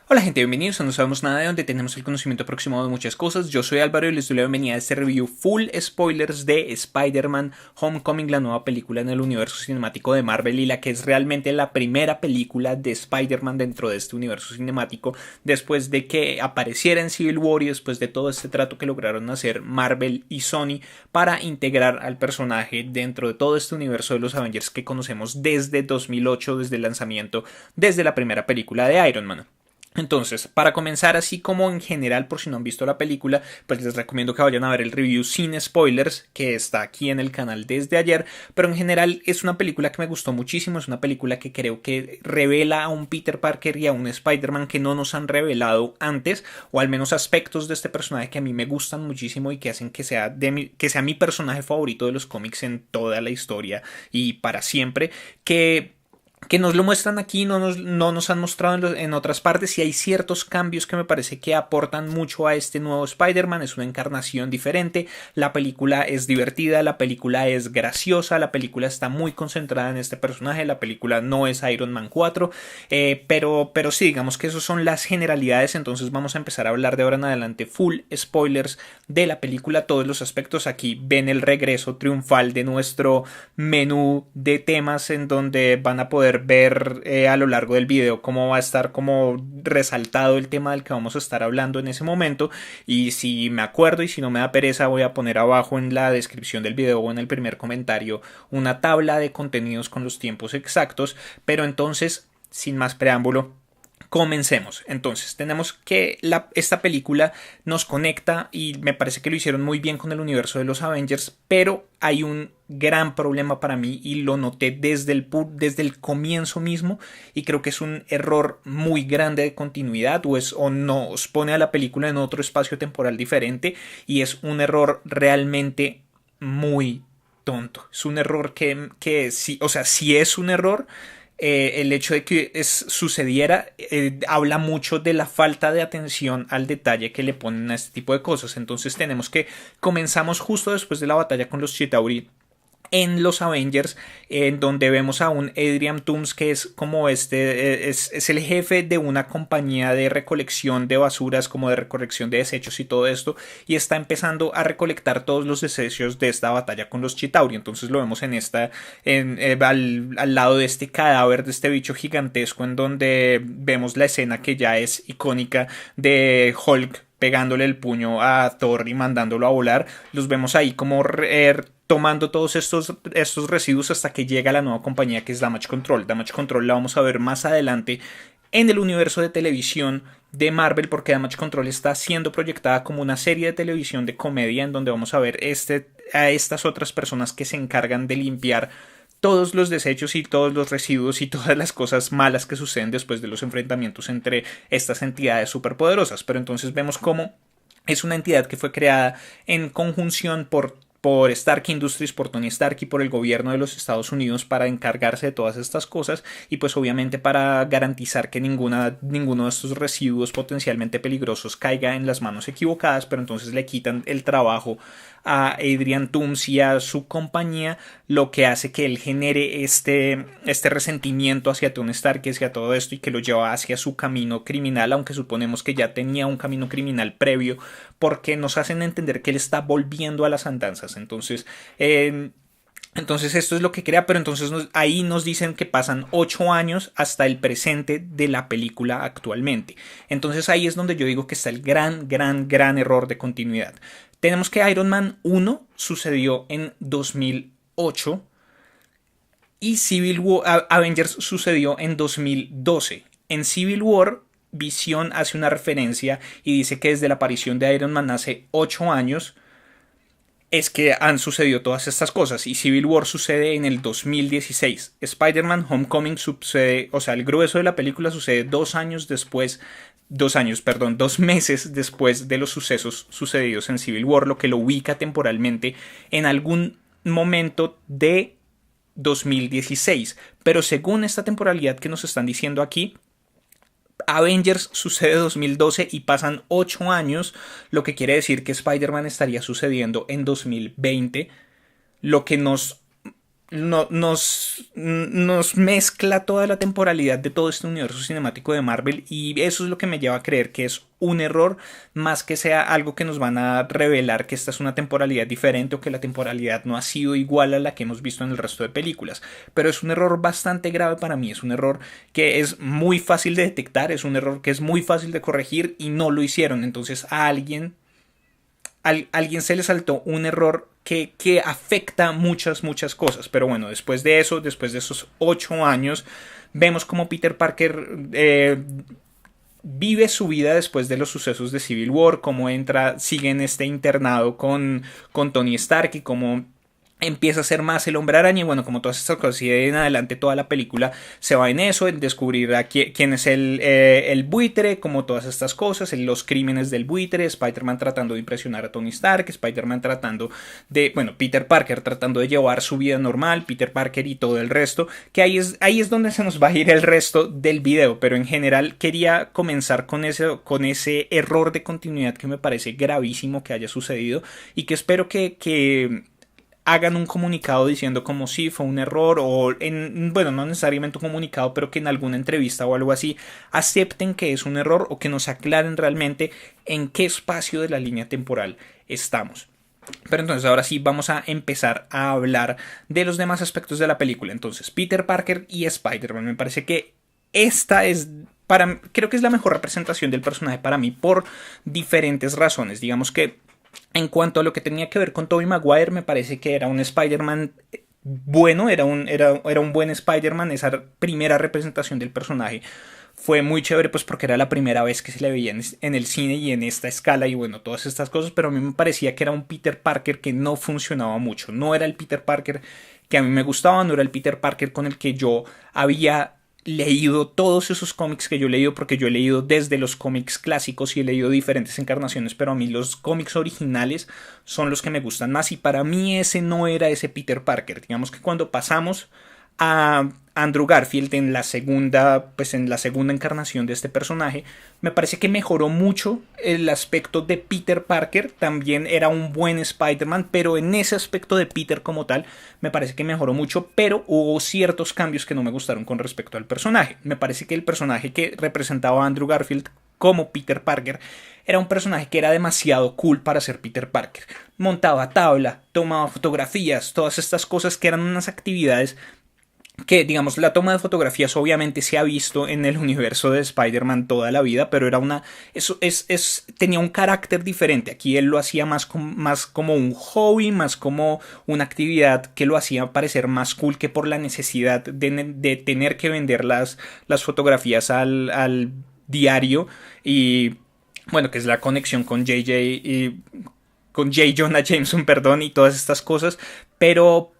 Hola gente, bienvenidos a No Sabemos Nada, de donde tenemos el conocimiento aproximado de muchas cosas. Yo soy Álvaro y les doy la bienvenida a este review full spoilers de Spider-Man Homecoming, la nueva película en el universo cinemático de Marvel y la que es realmente la primera película de Spider-Man dentro de este universo cinemático después de que apareciera en Civil War y después de todo este trato que lograron hacer Marvel y Sony para integrar al personaje dentro de todo este universo de los Avengers que conocemos desde 2008, desde el lanzamiento, desde la primera película de Iron Man. Entonces, para comenzar, así como en general, por si no han visto la película, pues les recomiendo que vayan a ver el review sin spoilers, que está aquí en el canal desde ayer, pero en general es una película que me gustó muchísimo, es una película que creo que revela a un Peter Parker y a un Spider-Man que no nos han revelado antes, o al menos aspectos de este personaje que a mí me gustan muchísimo y que hacen que sea mi personaje favorito de los cómics en toda la historia y para siempre, que nos lo muestran aquí, no nos han mostrado en otras partes y hay ciertos cambios que me parece que aportan mucho a este nuevo Spider-Man, es una encarnación diferente, la película es divertida, la película es graciosa, la película está muy concentrada en este personaje, la película no es Iron Man 4, pero sí, digamos que esas son las generalidades, entonces vamos a empezar a hablar de ahora en adelante full spoilers de la película, todos los aspectos, aquí ven el regreso triunfal de nuestro menú de temas en donde van a poder ver a lo largo del video cómo va a estar como resaltado el tema del que vamos a estar hablando en ese momento y si me acuerdo y si no me da pereza voy a poner abajo en la descripción del video o en el primer comentario una tabla de contenidos con los tiempos exactos, pero entonces sin más preámbulo comencemos. Entonces, tenemos que esta película nos conecta y me parece que lo hicieron muy bien con el universo de los Avengers, pero hay un gran problema para mí y lo noté desde el comienzo mismo y creo que es un error muy grande de continuidad o nos pone a la película en otro espacio temporal diferente y es un error realmente muy tonto. Es un error que sí, o sea, si es un error, el hecho de que sucediera habla mucho de la falta de atención al detalle que le ponen a este tipo de cosas. Entonces tenemos que comenzamos justo después de la batalla con los Chitauri en los Avengers, en donde vemos a un Adrian Toomes que es como es el jefe de una compañía de recolección de basuras, como de recolección de desechos y todo esto, y está empezando a recolectar todos los desechos de esta batalla con los Chitauri. Entonces lo vemos al lado de este cadáver, de este bicho gigantesco, en donde vemos la escena que ya es icónica de Hulk pegándole el puño a Thor y mandándolo a volar. Los vemos ahí como tomando todos estos residuos hasta que llega la nueva compañía que es Damage Control. Damage Control la vamos a ver más adelante en el universo de televisión de Marvel, porque Damage Control está siendo proyectada como una serie de televisión de comedia en donde vamos a ver a estas otras personas que se encargan de limpiar todos los desechos y todos los residuos y todas las cosas malas que suceden después de los enfrentamientos entre estas entidades superpoderosas. Pero entonces vemos cómo es una entidad que fue creada en conjunción por Stark Industries, por Tony Stark y por el gobierno de los Estados Unidos para encargarse de todas estas cosas y pues obviamente para garantizar que ninguno de estos residuos potencialmente peligrosos caiga en las manos equivocadas, pero entonces le quitan el trabajo a Adrian Toomes y a su compañía, lo que hace que él genere este resentimiento hacia Tony Stark y hacia todo esto y que lo lleva hacia su camino criminal, aunque suponemos que ya tenía un camino criminal previo, porque nos hacen entender que él está volviendo a las andanzas. Entonces esto es lo que crea, pero entonces ahí nos dicen que pasan 8 años hasta el presente de la película actualmente. Entonces ahí es donde yo digo que está el gran error de continuidad. Tenemos que Iron Man 1 sucedió en 2008 y Avengers sucedió en 2012. En Civil War, Vision hace una referencia y dice que desde la aparición de Iron Man hace 8 años es que han sucedido todas estas cosas y Civil War sucede en el 2016. Spider-Man Homecoming sucede, o sea, el grueso de la película sucede 2 años después, 2 años, perdón, 2 meses después de los sucesos sucedidos en Civil War, lo que lo ubica temporalmente en algún momento de 2016. Pero según esta temporalidad que nos están diciendo aquí, Avengers sucede en 2012 y pasan 8 años, lo que quiere decir que Spider-Man estaría sucediendo en 2020, lo que nos nos mezcla toda la temporalidad de todo este universo cinemático de Marvel y eso es lo que me lleva a creer que es un error más que sea algo que nos van a revelar que esta es una temporalidad diferente o que la temporalidad no ha sido igual a la que hemos visto en el resto de películas. Pero es un error bastante grave para mí, es un error que es muy fácil de detectar, es un error que es muy fácil de corregir y no lo hicieron. Entonces a alguien se le saltó un error que afecta muchas cosas. Pero bueno, después de eso, después de esos 8 años, vemos como Peter Parker vive su vida después de los sucesos de Civil War, cómo entra, sigue en este internado con Tony Stark y cómo empieza a ser más el Hombre Araña y bueno, como todas estas cosas y de en adelante toda la película se va en eso, en descubrir a quién es el buitre, como todas estas cosas, los crímenes del buitre, Spider-Man tratando de impresionar a Tony Stark, Spider-Man tratando de, bueno, Peter Parker tratando de llevar su vida normal, Peter Parker y todo el resto, que ahí es donde se nos va a ir el resto del video, pero en general quería comenzar con ese error de continuidad que me parece gravísimo que haya sucedido y que espero que hagan un comunicado diciendo como si fue un error o bueno, no necesariamente un comunicado, pero que en alguna entrevista o algo así acepten que es un error o que nos aclaren realmente en qué espacio de la línea temporal estamos. Pero entonces ahora sí vamos a empezar a hablar de los demás aspectos de la película. Entonces Peter Parker y Spider-Man, me parece que esta es creo que es la mejor representación del personaje para mí por diferentes razones. Digamos que en cuanto a lo que tenía que ver con Tobey Maguire, me parece que era un Spider-Man bueno, era un buen Spider-Man. Esa primera representación del personaje fue muy chévere, pues porque era la primera vez que se le veía en el cine y en esta escala y bueno, todas estas cosas, pero a mí me parecía que era un Peter Parker que no funcionaba mucho. No era el Peter Parker que a mí me gustaba, no era el Peter Parker con el que yo había leído todos esos cómics que yo he leído, porque yo he leído desde los cómics clásicos y he leído diferentes encarnaciones, pero a mí los cómics originales son los que me gustan más y para mí ese no era ese Peter Parker. Digamos que cuando pasamos a Andrew Garfield en la segunda encarnación de este personaje, me parece que mejoró mucho el aspecto de Peter Parker. También era un buen Spider-Man, pero en ese aspecto de Peter como tal me parece que mejoró mucho, pero hubo ciertos cambios que no me gustaron con respecto al personaje. Me parece que el personaje que representaba a Andrew Garfield como Peter Parker era un personaje que era demasiado cool para ser Peter Parker. Montaba tabla, tomaba fotografías, todas estas cosas que eran unas actividades que, digamos, la toma de fotografías obviamente se ha visto en el universo de Spider-Man toda la vida, pero era tenía un carácter diferente. Aquí él lo hacía más como un hobby, más como una actividad que lo hacía parecer más cool que por la necesidad de tener que vender las fotografías al diario. Y bueno, que es la conexión con con J. Jonah Jameson, perdón, y todas estas cosas, pero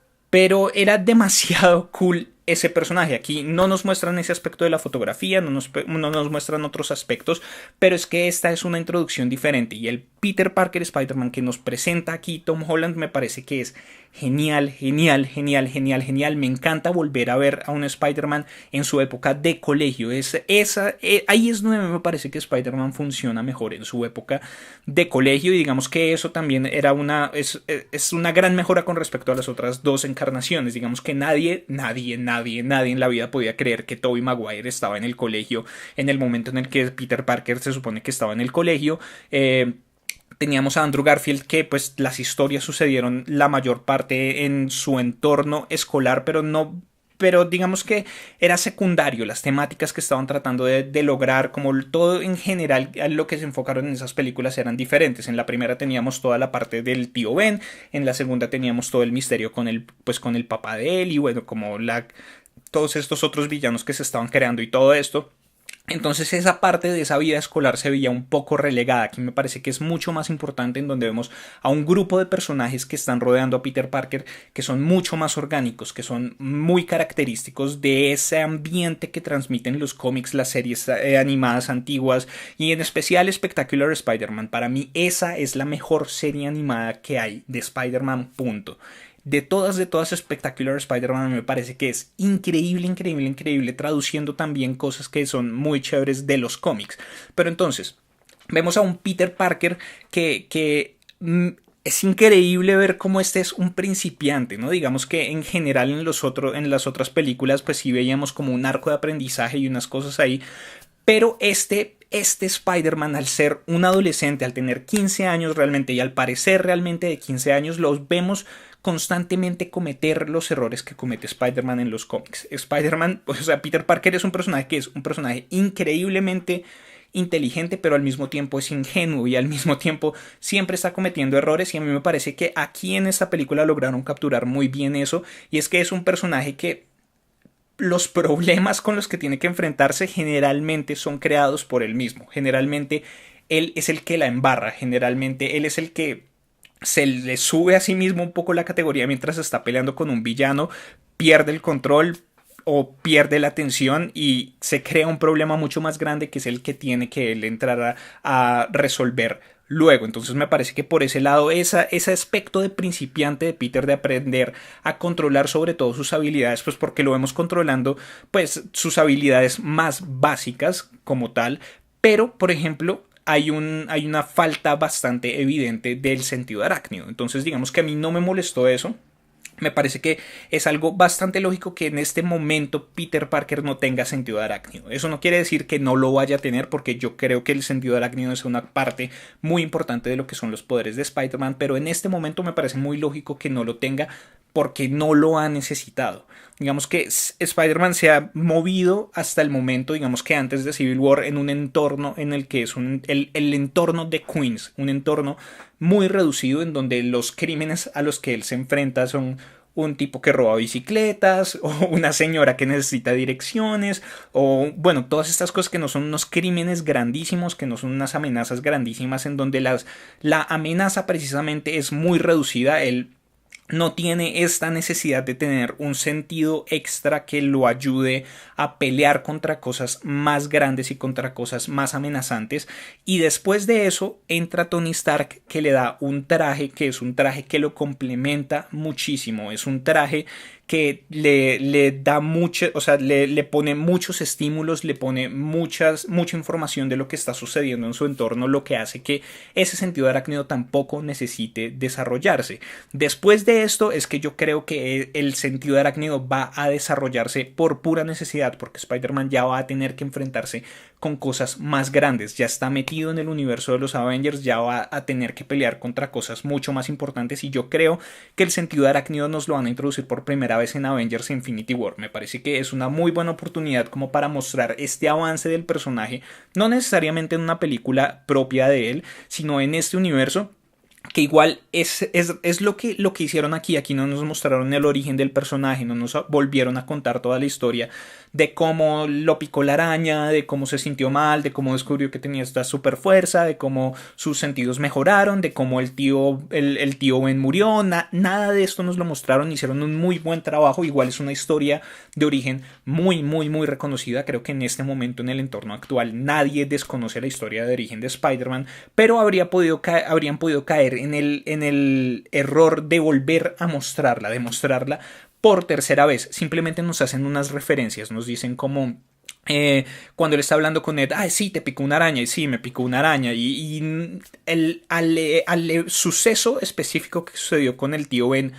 era demasiado cool ese personaje. Aquí no nos muestran ese aspecto de la fotografía, no nos muestran otros aspectos, pero es que esta es una introducción diferente y el Peter Parker Spider-Man que nos presenta aquí Tom Holland me parece que es genial. Me encanta volver a ver a un Spider-Man en su época de colegio. Ahí es donde me parece que Spider-Man funciona mejor, en su época de colegio, y digamos que eso también es una gran mejora con respecto a las otras dos encarnaciones. Digamos que nadie en la vida podía creer que Tobey Maguire estaba en el colegio en el momento en el que Peter Parker se supone que estaba en el colegio. Teníamos a Andrew Garfield, que pues las historias sucedieron la mayor parte en su entorno escolar, pero digamos que era secundario. Las temáticas que estaban tratando de lograr, como todo en general, lo que se enfocaron en esas películas eran diferentes. En la primera teníamos toda la parte del tío Ben, en la segunda teníamos todo el misterio con el papá de él y bueno, como todos estos otros villanos que se estaban creando y todo esto. Entonces esa parte de esa vida escolar se veía un poco relegada. Aquí me parece que es mucho más importante, en donde vemos a un grupo de personajes que están rodeando a Peter Parker, que son mucho más orgánicos, que son muy característicos de ese ambiente que transmiten los cómics, las series animadas antiguas y en especial Spectacular Spider-Man. Para mí esa es la mejor serie animada que hay de Spider-Man, punto. De todas Spectacular Spider-Man me parece que es increíble, traduciendo también cosas que son muy chéveres de los cómics. Pero entonces, vemos a un Peter Parker que es increíble ver cómo este es un principiante, ¿no? Digamos que en general en las otras películas pues sí veíamos como un arco de aprendizaje y unas cosas ahí, pero este Spider-Man, al ser un adolescente, al tener 15 años realmente y al parecer realmente de 15 años, los vemos constantemente cometer los errores que comete Spider-Man en los cómics. Spider-Man, o sea, Peter Parker es un personaje que es un personaje increíblemente inteligente, pero al mismo tiempo es ingenuo y al mismo tiempo siempre está cometiendo errores, y a mí me parece que aquí en esta película lograron capturar muy bien eso, y es que es un personaje que los problemas con los que tiene que enfrentarse generalmente son creados por él mismo. Generalmente él es el que la embarra. Generalmente él es el que se le sube a sí mismo un poco la categoría mientras está peleando con un villano, pierde el control o pierde la atención y se crea un problema mucho más grande, que es el que tiene que él entrar a resolver luego. Entonces me parece que por ese lado ese aspecto de principiante de Peter, de aprender a controlar sobre todo sus habilidades, pues porque lo vemos controlando pues sus habilidades más básicas como tal, pero por ejemplo hay una falta bastante evidente del sentido arácnido. Entonces digamos que a mí no me molestó eso. Me parece que es algo bastante lógico que en este momento Peter Parker no tenga sentido arácnido. Eso no quiere decir que no lo vaya a tener, porque yo creo que el sentido arácnido es una parte muy importante de lo que son los poderes de Spider-Man, pero en este momento me parece muy lógico que no lo tenga porque no lo ha necesitado. Digamos que Spider-Man se ha movido hasta el momento, digamos que antes de Civil War, en un entorno en el que es el entorno de Queens, un entorno muy reducido en donde los crímenes a los que él se enfrenta son un tipo que roba bicicletas, o una señora que necesita direcciones, o bueno, todas estas cosas que no son unos crímenes grandísimos, que no son unas amenazas grandísimas, en donde la amenaza precisamente es muy reducida. Él no tiene esta necesidad de tener un sentido extra que lo ayude a pelear contra cosas más grandes y contra cosas más amenazantes. Y después de eso entra Tony Stark, que le da un traje que es un traje que lo complementa muchísimo. Es un traje que le da mucho, o sea, le pone muchos estímulos, le pone mucha información de lo que está sucediendo en su entorno, lo que hace que ese sentido arácnido tampoco necesite desarrollarse. Después de esto es que yo creo que el sentido arácnido va a desarrollarse por pura necesidad, porque Spider-Man ya va a tener que enfrentarse con cosas más grandes, ya está metido en el universo de los Avengers, ya va a tener que pelear contra cosas mucho más importantes, y yo creo que el sentido arácnido nos lo van a introducir por primera vez en Avengers Infinity War. Me parece que es una muy buena oportunidad como para mostrar este avance del personaje, no necesariamente en una película propia de él, sino en este universo, que igual es lo que hicieron aquí. Aquí no nos mostraron el origen del personaje, no nos volvieron a contar toda la historia de cómo lo picó la araña, de cómo se sintió mal, de cómo descubrió que tenía esta super fuerza, de cómo sus sentidos mejoraron, de cómo el tío Ben murió. Nada de esto nos lo mostraron, hicieron un muy buen trabajo. Igual es una historia de origen muy reconocida. Creo que en este momento, en el entorno actual, nadie desconoce la historia de origen de Spider-Man, pero habrían podido caer en el error de volver a mostrarla, de mostrarla por tercera vez. Simplemente nos hacen unas referencias, nos dicen como cuando él está hablando con Ed, sí, te picó una araña, y sí, me picó una araña, y al suceso específico que sucedió con el tío Ben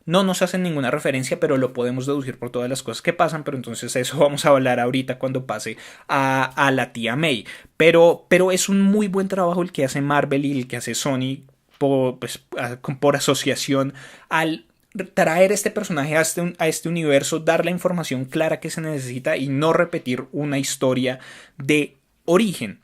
no nos hacen ninguna referencia, pero lo podemos deducir por todas las cosas que pasan. Pero entonces eso vamos a hablar ahorita cuando pase a la tía May. Pero es un muy buen trabajo el que hace Marvel y el que hace Sony por asociación, al traer este personaje a este universo, dar la información clara que se necesita y no repetir una historia de origen.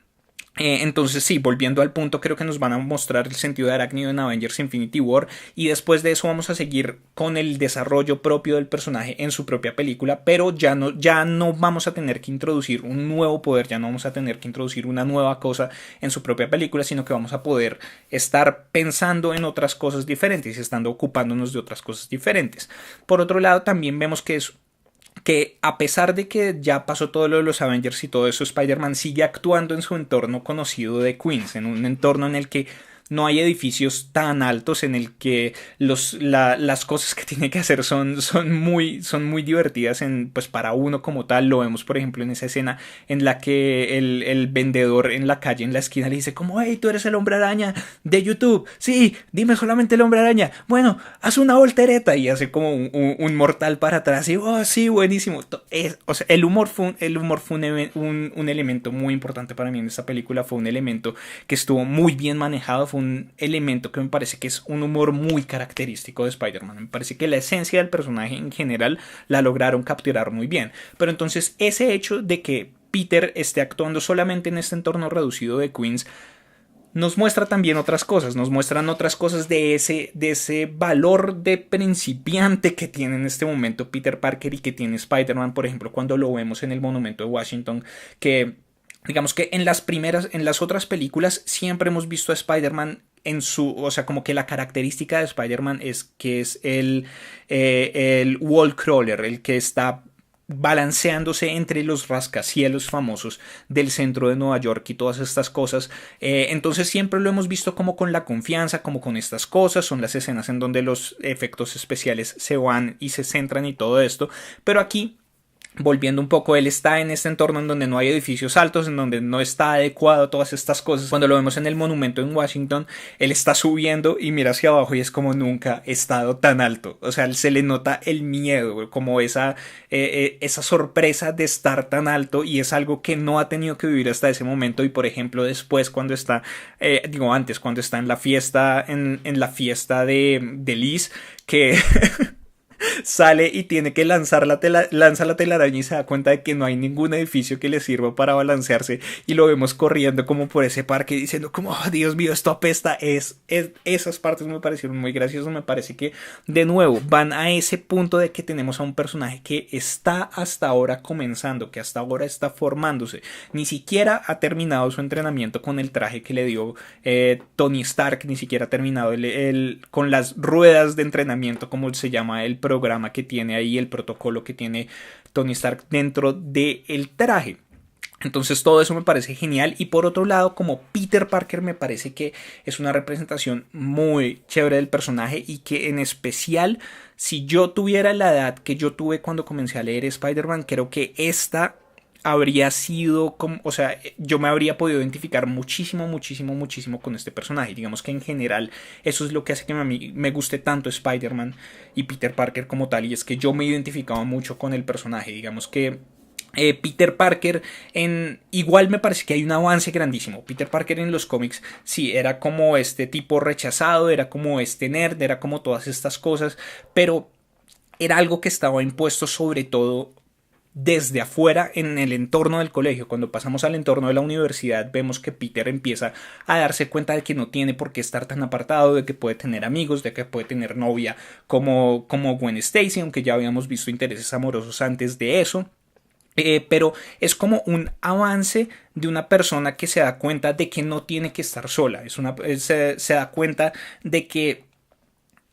Entonces sí, volviendo al punto, creo que nos van a mostrar el sentido de arácnido en Avengers Infinity War, y después de eso vamos a seguir con el desarrollo propio del personaje en su propia película, pero ya no vamos a tener que introducir un nuevo poder, ya no vamos a tener que introducir una nueva cosa en su propia película, sino que vamos a poder estar pensando en otras cosas diferentes y estando ocupándonos de otras cosas diferentes. Por otro lado, también vemos que a pesar de que ya pasó todo lo de los Avengers y todo eso, Spider-Man sigue actuando en su entorno conocido de Queens, en un entorno en el que no hay edificios tan altos, en el que las cosas que tiene que hacer son muy divertidas pues para uno como tal. Lo vemos por ejemplo en esa escena en la que el vendedor en la calle, en la esquina, le dice como: hey, tú eres el hombre araña de YouTube, sí, dime solamente el hombre araña, bueno, haz una voltereta, y hace como un mortal para atrás y oh sí, buenísimo. O sea, el humor fue un elemento muy importante para mí en esta película. Fue un elemento que estuvo muy bien manejado, fue un elemento que me parece que es un humor muy característico de Spider-Man. Me parece que la esencia del personaje en general la lograron capturar muy bien. Pero entonces ese hecho de que Peter esté actuando solamente en este entorno reducido de Queens nos muestra también otras cosas, nos muestran otras cosas de ese valor de principiante que tiene en este momento Peter Parker y que tiene Spider-Man, por ejemplo, cuando lo vemos en el Monumento de Washington, que digamos que en las otras películas siempre hemos visto a Spider-Man o sea, como que la característica de Spider-Man es que es el wall crawler, el que está balanceándose entre los rascacielos famosos del centro de Nueva York y todas estas cosas. Entonces siempre lo hemos visto como con la confianza, como con estas cosas. Son las escenas en donde los efectos especiales se van y se centran y todo esto. Pero aquí, volviendo un poco, él está en este entorno en donde no hay edificios altos, en donde no está adecuado a todas estas cosas. Cuando lo vemos en el monumento en Washington, él está subiendo y mira hacia abajo y es como: nunca he estado tan alto. O sea, se le nota el miedo, como esa sorpresa de estar tan alto, y es algo que no ha tenido que vivir hasta ese momento. Y por ejemplo, después, cuando está, antes, cuando está en la fiesta, en la fiesta de Liz, que sale y tiene que lanza la telaraña y se da cuenta de que no hay ningún edificio que le sirva para balancearse, y lo vemos corriendo como por ese parque diciendo como: oh, Dios mío, esto apesta. Esas partes me parecieron muy graciosas. Me parece que de nuevo van a ese punto de que tenemos a un personaje que está hasta ahora comenzando, que hasta ahora está formándose, ni siquiera ha terminado su entrenamiento con el traje que le dio Tony Stark, ni siquiera ha terminado con las ruedas de entrenamiento, como se llama el programa que tiene ahí, el protocolo que tiene Tony Stark dentro del traje. Entonces todo eso me parece genial. Y por otro lado, como Peter Parker, me parece que es una representación muy chévere del personaje, y que en especial, si yo tuviera la edad que yo tuve cuando comencé a leer Spider-Man, creo que esta habría sido como, o sea, yo me habría podido identificar muchísimo con este personaje. Digamos que en general eso es lo que hace que a mí me guste tanto Spider-Man y Peter Parker como tal, y es que yo me identificaba mucho con el personaje. Digamos que Peter Parker igual me parece que hay un avance grandísimo. Peter Parker en los cómics sí era como este tipo rechazado, era como este nerd, era como todas estas cosas, pero era algo que estaba impuesto sobre todo desde afuera, en el entorno del colegio. Cuando pasamos al entorno de la universidad, vemos que Peter empieza a darse cuenta de que no tiene por qué estar tan apartado, de que puede tener amigos, de que puede tener novia como Gwen Stacy, aunque ya habíamos visto intereses amorosos antes de eso. Pero es como un avance de una persona que se da cuenta de que no tiene que estar sola. Se da cuenta de que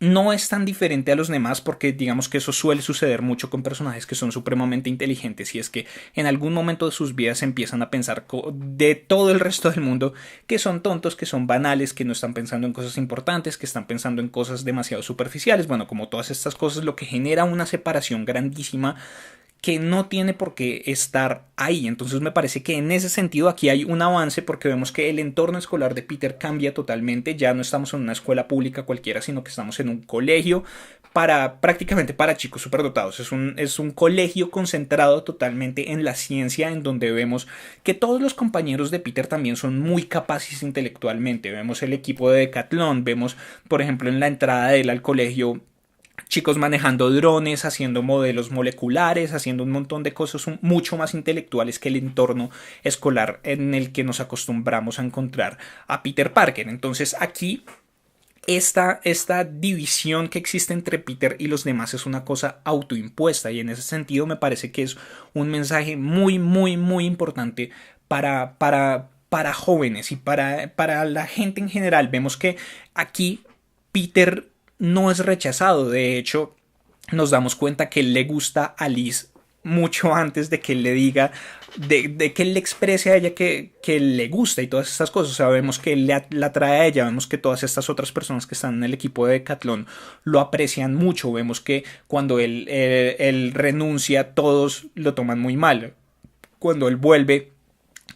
no es tan diferente a los demás, porque digamos que eso suele suceder mucho con personajes que son supremamente inteligentes, y es que en algún momento de sus vidas empiezan a pensar de todo el resto del mundo que son tontos, que son banales, que no están pensando en cosas importantes, que están pensando en cosas demasiado superficiales. Bueno, como todas estas cosas, lo que genera una separación grandísima que no tiene por qué estar ahí. Entonces me parece que en ese sentido aquí hay un avance, porque vemos que el entorno escolar de Peter cambia totalmente. Ya no estamos en una escuela pública cualquiera, sino que estamos en un colegio prácticamente para chicos superdotados. Es un colegio concentrado totalmente en la ciencia, en donde vemos que todos los compañeros de Peter también son muy capaces intelectualmente. Vemos el equipo de Decathlon, vemos por ejemplo en la entrada de él al colegio chicos manejando drones, haciendo modelos moleculares, haciendo un montón de cosas mucho más intelectuales que el entorno escolar en el que nos acostumbramos a encontrar a Peter Parker. Entonces aquí esta división que existe entre Peter y los demás es una cosa autoimpuesta, y en ese sentido me parece que es un mensaje muy importante para jóvenes y para la gente en general. Vemos que aquí Peter no es rechazado. De hecho, nos damos cuenta que le gusta a Liz mucho antes de que él le diga, de que él le exprese a ella que le gusta y todas estas cosas. O sea, vemos que él la atrae a ella, vemos que todas estas otras personas que están en el equipo de Decathlon lo aprecian mucho, vemos que cuando él renuncia todos lo toman muy mal, cuando él vuelve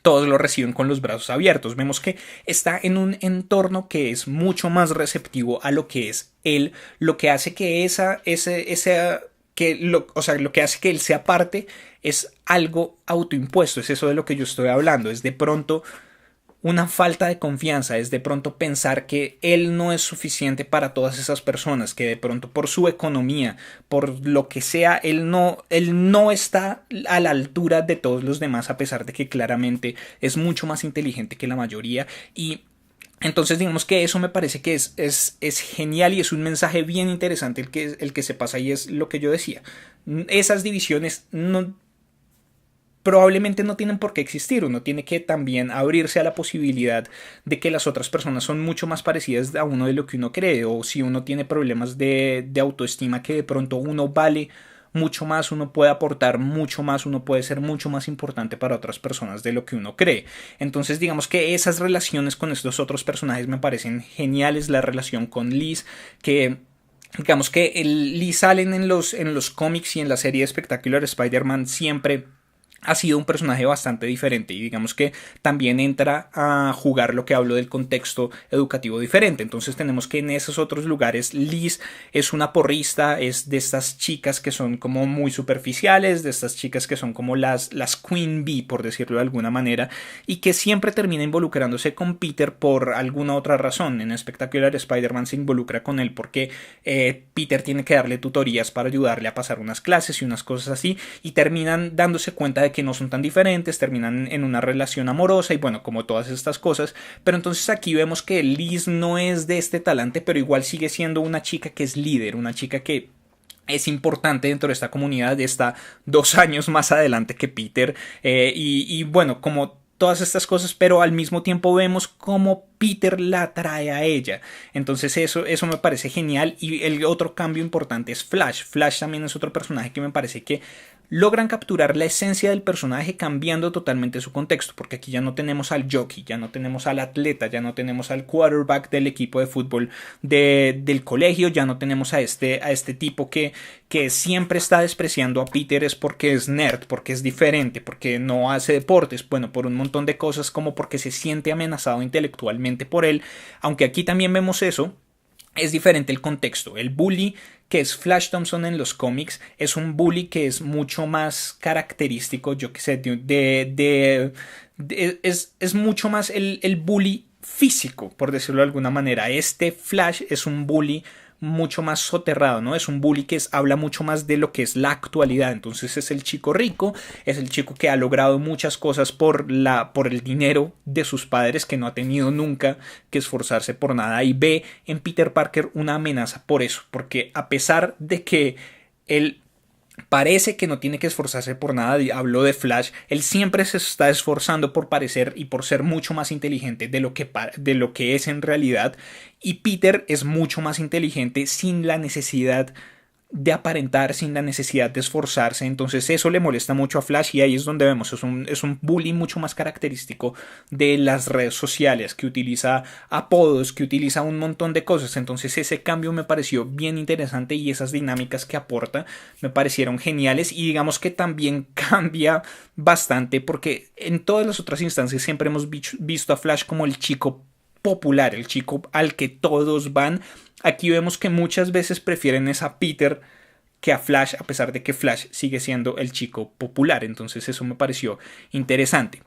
todos lo reciben con los brazos abiertos. Vemos que está en un entorno que es mucho más receptivo a lo que es él, lo que hace que lo que hace que él sea parte es algo autoimpuesto, es eso de lo que yo estoy hablando, es de pronto una falta de confianza, es de pronto pensar que él no es suficiente para todas esas personas, que de pronto por su economía, por lo que sea, él no está a la altura de todos los demás, a pesar de que claramente es mucho más inteligente que la mayoría. Y entonces digamos que eso me parece que es genial y es un mensaje bien interesante el que se pasa, y es lo que yo decía. Esas divisiones probablemente no tienen por qué existir. Uno tiene que también abrirse a la posibilidad de que las otras personas son mucho más parecidas a uno de lo que uno cree, o si uno tiene problemas de autoestima, que de pronto uno vale mucho más, uno puede aportar mucho más, uno puede ser mucho más importante para otras personas de lo que uno cree. Entonces digamos que esas relaciones con estos otros personajes me parecen geniales. La relación con Liz, que digamos que Liz Allen en los cómics y en la serie de Spectacular Spider-Man siempre ha sido un personaje bastante diferente, y digamos que también entra a jugar lo que hablo del contexto educativo diferente. Entonces tenemos que en esos otros lugares Liz es una porrista, es de estas chicas que son como muy superficiales, de estas chicas que son como las Queen Bee, por decirlo de alguna manera, y que siempre termina involucrándose con Peter por alguna otra razón. En Spectacular Spider-Man se involucra con él porque Peter tiene que darle tutorías para ayudarle a pasar unas clases y unas cosas así, y terminan dándose cuenta de que no son tan diferentes, terminan en una relación amorosa y bueno, como todas estas cosas. Pero entonces aquí vemos que Liz no es de este talante, pero igual sigue siendo una chica que es líder, una chica que es importante dentro de esta comunidad, está 2 años más adelante que Peter, y bueno, como todas estas cosas, pero al mismo tiempo vemos cómo Peter la atrae a ella. Entonces eso me parece genial. Y el otro cambio importante es Flash. Flash también es otro personaje que me parece que logran capturar la esencia del personaje cambiando totalmente su contexto, porque aquí ya no tenemos al jockey, ya no tenemos al atleta, ya no tenemos al quarterback del equipo de fútbol del colegio, ya no tenemos a este tipo que siempre está despreciando a Peter es porque es nerd, porque es diferente, porque no hace deportes, bueno, por un montón de cosas, como porque se siente amenazado intelectualmente por él. Aunque aquí también vemos eso, es diferente el contexto. El bully que es Flash Thompson en los cómics es un bully que es mucho más característico, yo que sé, es mucho más el bully físico, por decirlo de alguna manera. Este Flash es un bully mucho más soterrado, ¿no? Es un bully que habla mucho más de lo que es la actualidad. Entonces es el chico rico, es el chico que ha logrado muchas cosas por el dinero de sus padres, que no ha tenido nunca que esforzarse por nada, y ve en Peter Parker una amenaza por eso, porque a pesar de que él parece que no tiene que esforzarse por nada, hablo de Flash, él siempre se está esforzando por parecer y por ser mucho más inteligente de lo que es en realidad, y Peter es mucho más inteligente sin la necesidad de aparentar, sin la necesidad de esforzarse. Entonces eso le molesta mucho a Flash, y ahí es donde vemos, es un bully mucho más característico de las redes sociales, que utiliza apodos, que utiliza un montón de cosas. Entonces ese cambio me pareció bien interesante, y esas dinámicas que aporta me parecieron geniales, y digamos que también cambia bastante, porque en todas las otras instancias siempre hemos visto a Flash como el chico popular, el chico al que todos van. Aquí vemos que muchas veces prefieren es a Peter que a Flash, a pesar de que Flash sigue siendo el chico popular. Entonces eso me pareció interesante.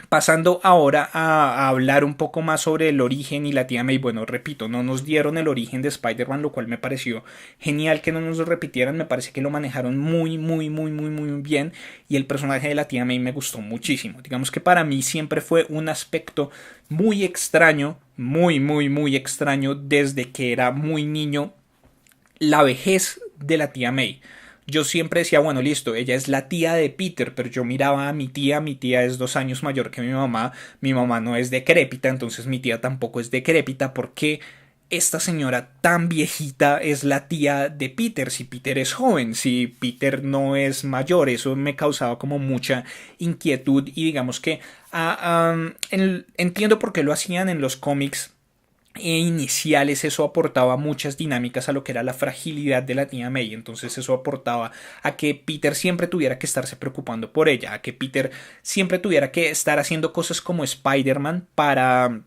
Pasando ahora a hablar un poco más sobre el origen y la tía May. Bueno, repito, no nos dieron el origen de Spider-Man, lo cual me pareció genial que no nos lo repitieran. Me parece que lo manejaron muy, muy, muy, muy, muy bien, y el personaje de la tía May me gustó muchísimo. Digamos que para mí siempre fue un aspecto muy extraño, muy, muy, muy extraño desde que era muy niño, la vejez de la tía May. Yo siempre decía, bueno, listo, ella es la tía de Peter, pero yo miraba a mi tía es 2 años mayor que mi mamá no es decrépita, entonces mi tía tampoco es decrépita. ¿Por qué esta señora tan viejita es la tía de Peter, si Peter es joven, si Peter no es mayor? Eso me causaba como mucha inquietud y digamos que entiendo por qué lo hacían en los cómics iniciales. Eso aportaba muchas dinámicas a lo que era la fragilidad de la tía May. Entonces eso aportaba a que Peter siempre tuviera que estarse preocupando por ella, a que Peter siempre tuviera que estar haciendo cosas como Spider-Man para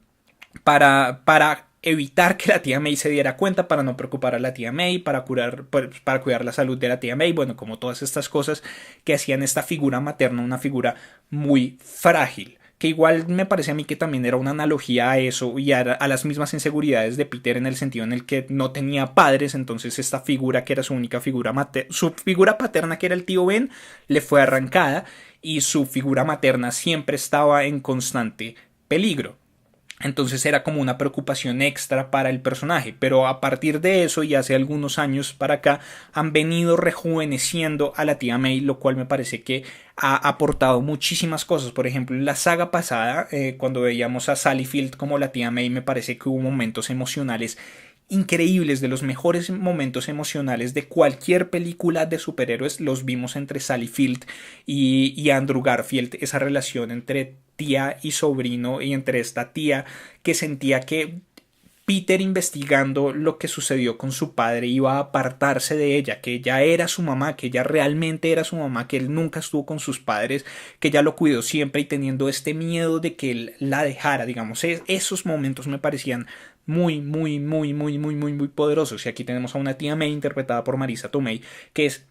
evitar que la tía May se diera cuenta, para no preocupar a la tía May, para cuidar la salud de la tía May, bueno, como todas estas cosas que hacían esta figura materna una figura muy frágil, que igual me parece a mí que también era una analogía a eso y a las mismas inseguridades de Peter, en el sentido en el que no tenía padres. Entonces esta figura, que era su única figura su figura paterna, que era el tío Ben, le fue arrancada, y su figura materna siempre estaba en constante peligro. Entonces era como una preocupación extra para el personaje, pero a partir de eso y hace algunos años para acá han venido rejuveneciendo a la tía May, lo cual me parece que ha aportado muchísimas cosas. Por ejemplo, en la saga pasada, cuando veíamos a Sally Field como la tía May, me parece que hubo momentos emocionales increíbles, de los mejores momentos emocionales de cualquier película de superhéroes los vimos entre Sally Field y Andrew Garfield. Esa relación entre tía y sobrino, y entre esta tía que sentía que Peter, investigando lo que sucedió con su padre, iba a apartarse de ella, que ella era su mamá, que ella realmente era su mamá, que él nunca estuvo con sus padres, que ella lo cuidó siempre, y teniendo este miedo de que él la dejara, digamos. Esos momentos me parecían muy poderosos. Y aquí tenemos a una tía May interpretada por Marisa Tomei, que es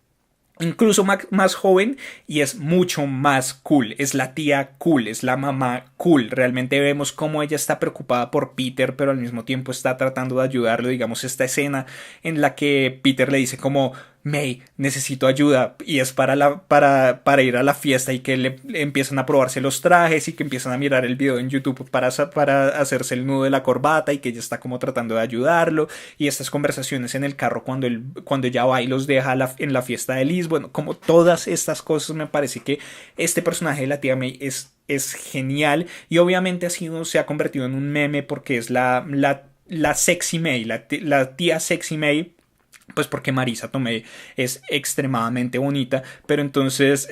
incluso más joven y es mucho más cool. Es la tía cool, es la mamá cool. Realmente vemos cómo ella está preocupada por Peter, pero al mismo tiempo está tratando de ayudarlo. Digamos, esta escena en la que Peter le dice como: May, necesito ayuda, y es para ir a la fiesta, y que le empiezan a probarse los trajes y que empiezan a mirar el video en YouTube para hacerse el nudo de la corbata, y que ella está como tratando de ayudarlo, y estas conversaciones en el carro cuando ella va y los deja en la fiesta de Liz. Bueno, como todas estas cosas, me parece que este personaje de la tía May es genial, y obviamente se ha convertido en un meme porque es la sexy May, la tía sexy May, pues porque Marisa Tomei es extremadamente bonita. Pero entonces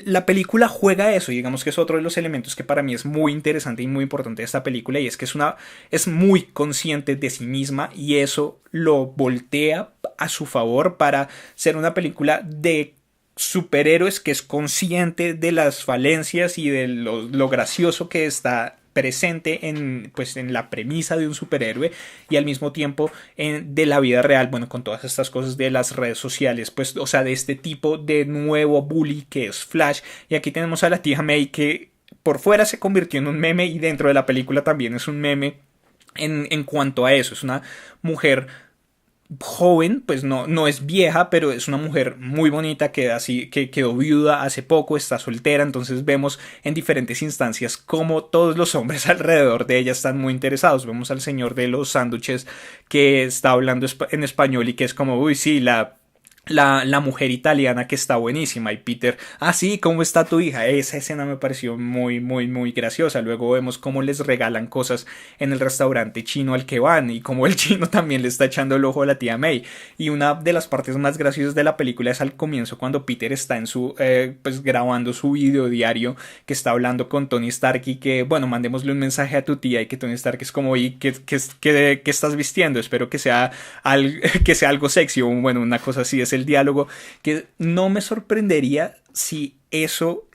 la película juega eso, y digamos que es otro de los elementos que para mí es muy interesante y muy importante de esta película, y es que es muy consciente de sí misma, y eso lo voltea a su favor para ser una película de superhéroes que es consciente de las falencias y de lo gracioso que está presente en la premisa de un superhéroe, y al mismo tiempo de la vida real, bueno, con todas estas cosas de las redes sociales, pues, o sea, de este tipo de nuevo bully que es Flash. Y aquí tenemos a la tía May, que por fuera se convirtió en un meme, y dentro de la película también es un meme en cuanto a eso. Es una mujer joven, pues no es vieja, pero es una mujer muy bonita, que quedó viuda hace poco, está soltera. Entonces vemos en diferentes instancias cómo todos los hombres alrededor de ella están muy interesados. Vemos al señor de los sándwiches, que está hablando en español, y que es como: uy, sí, la mujer italiana que está buenísima. Y Peter: ah, sí, ¿cómo está tu hija? Esa escena me pareció muy graciosa. Luego vemos cómo les regalan cosas en el restaurante chino al que van, y cómo el chino también le está echando el ojo a la tía May. Y una de las partes más graciosas de la película es al comienzo, cuando Peter está pues grabando su video diario, que está hablando con Tony Stark, y que, bueno, mandémosle un mensaje a tu tía, y que Tony Stark es como: ¿y qué estás vistiendo? Espero que sea algo sexy, o bueno, una cosa así. Es el diálogo que no me sorprendería si eso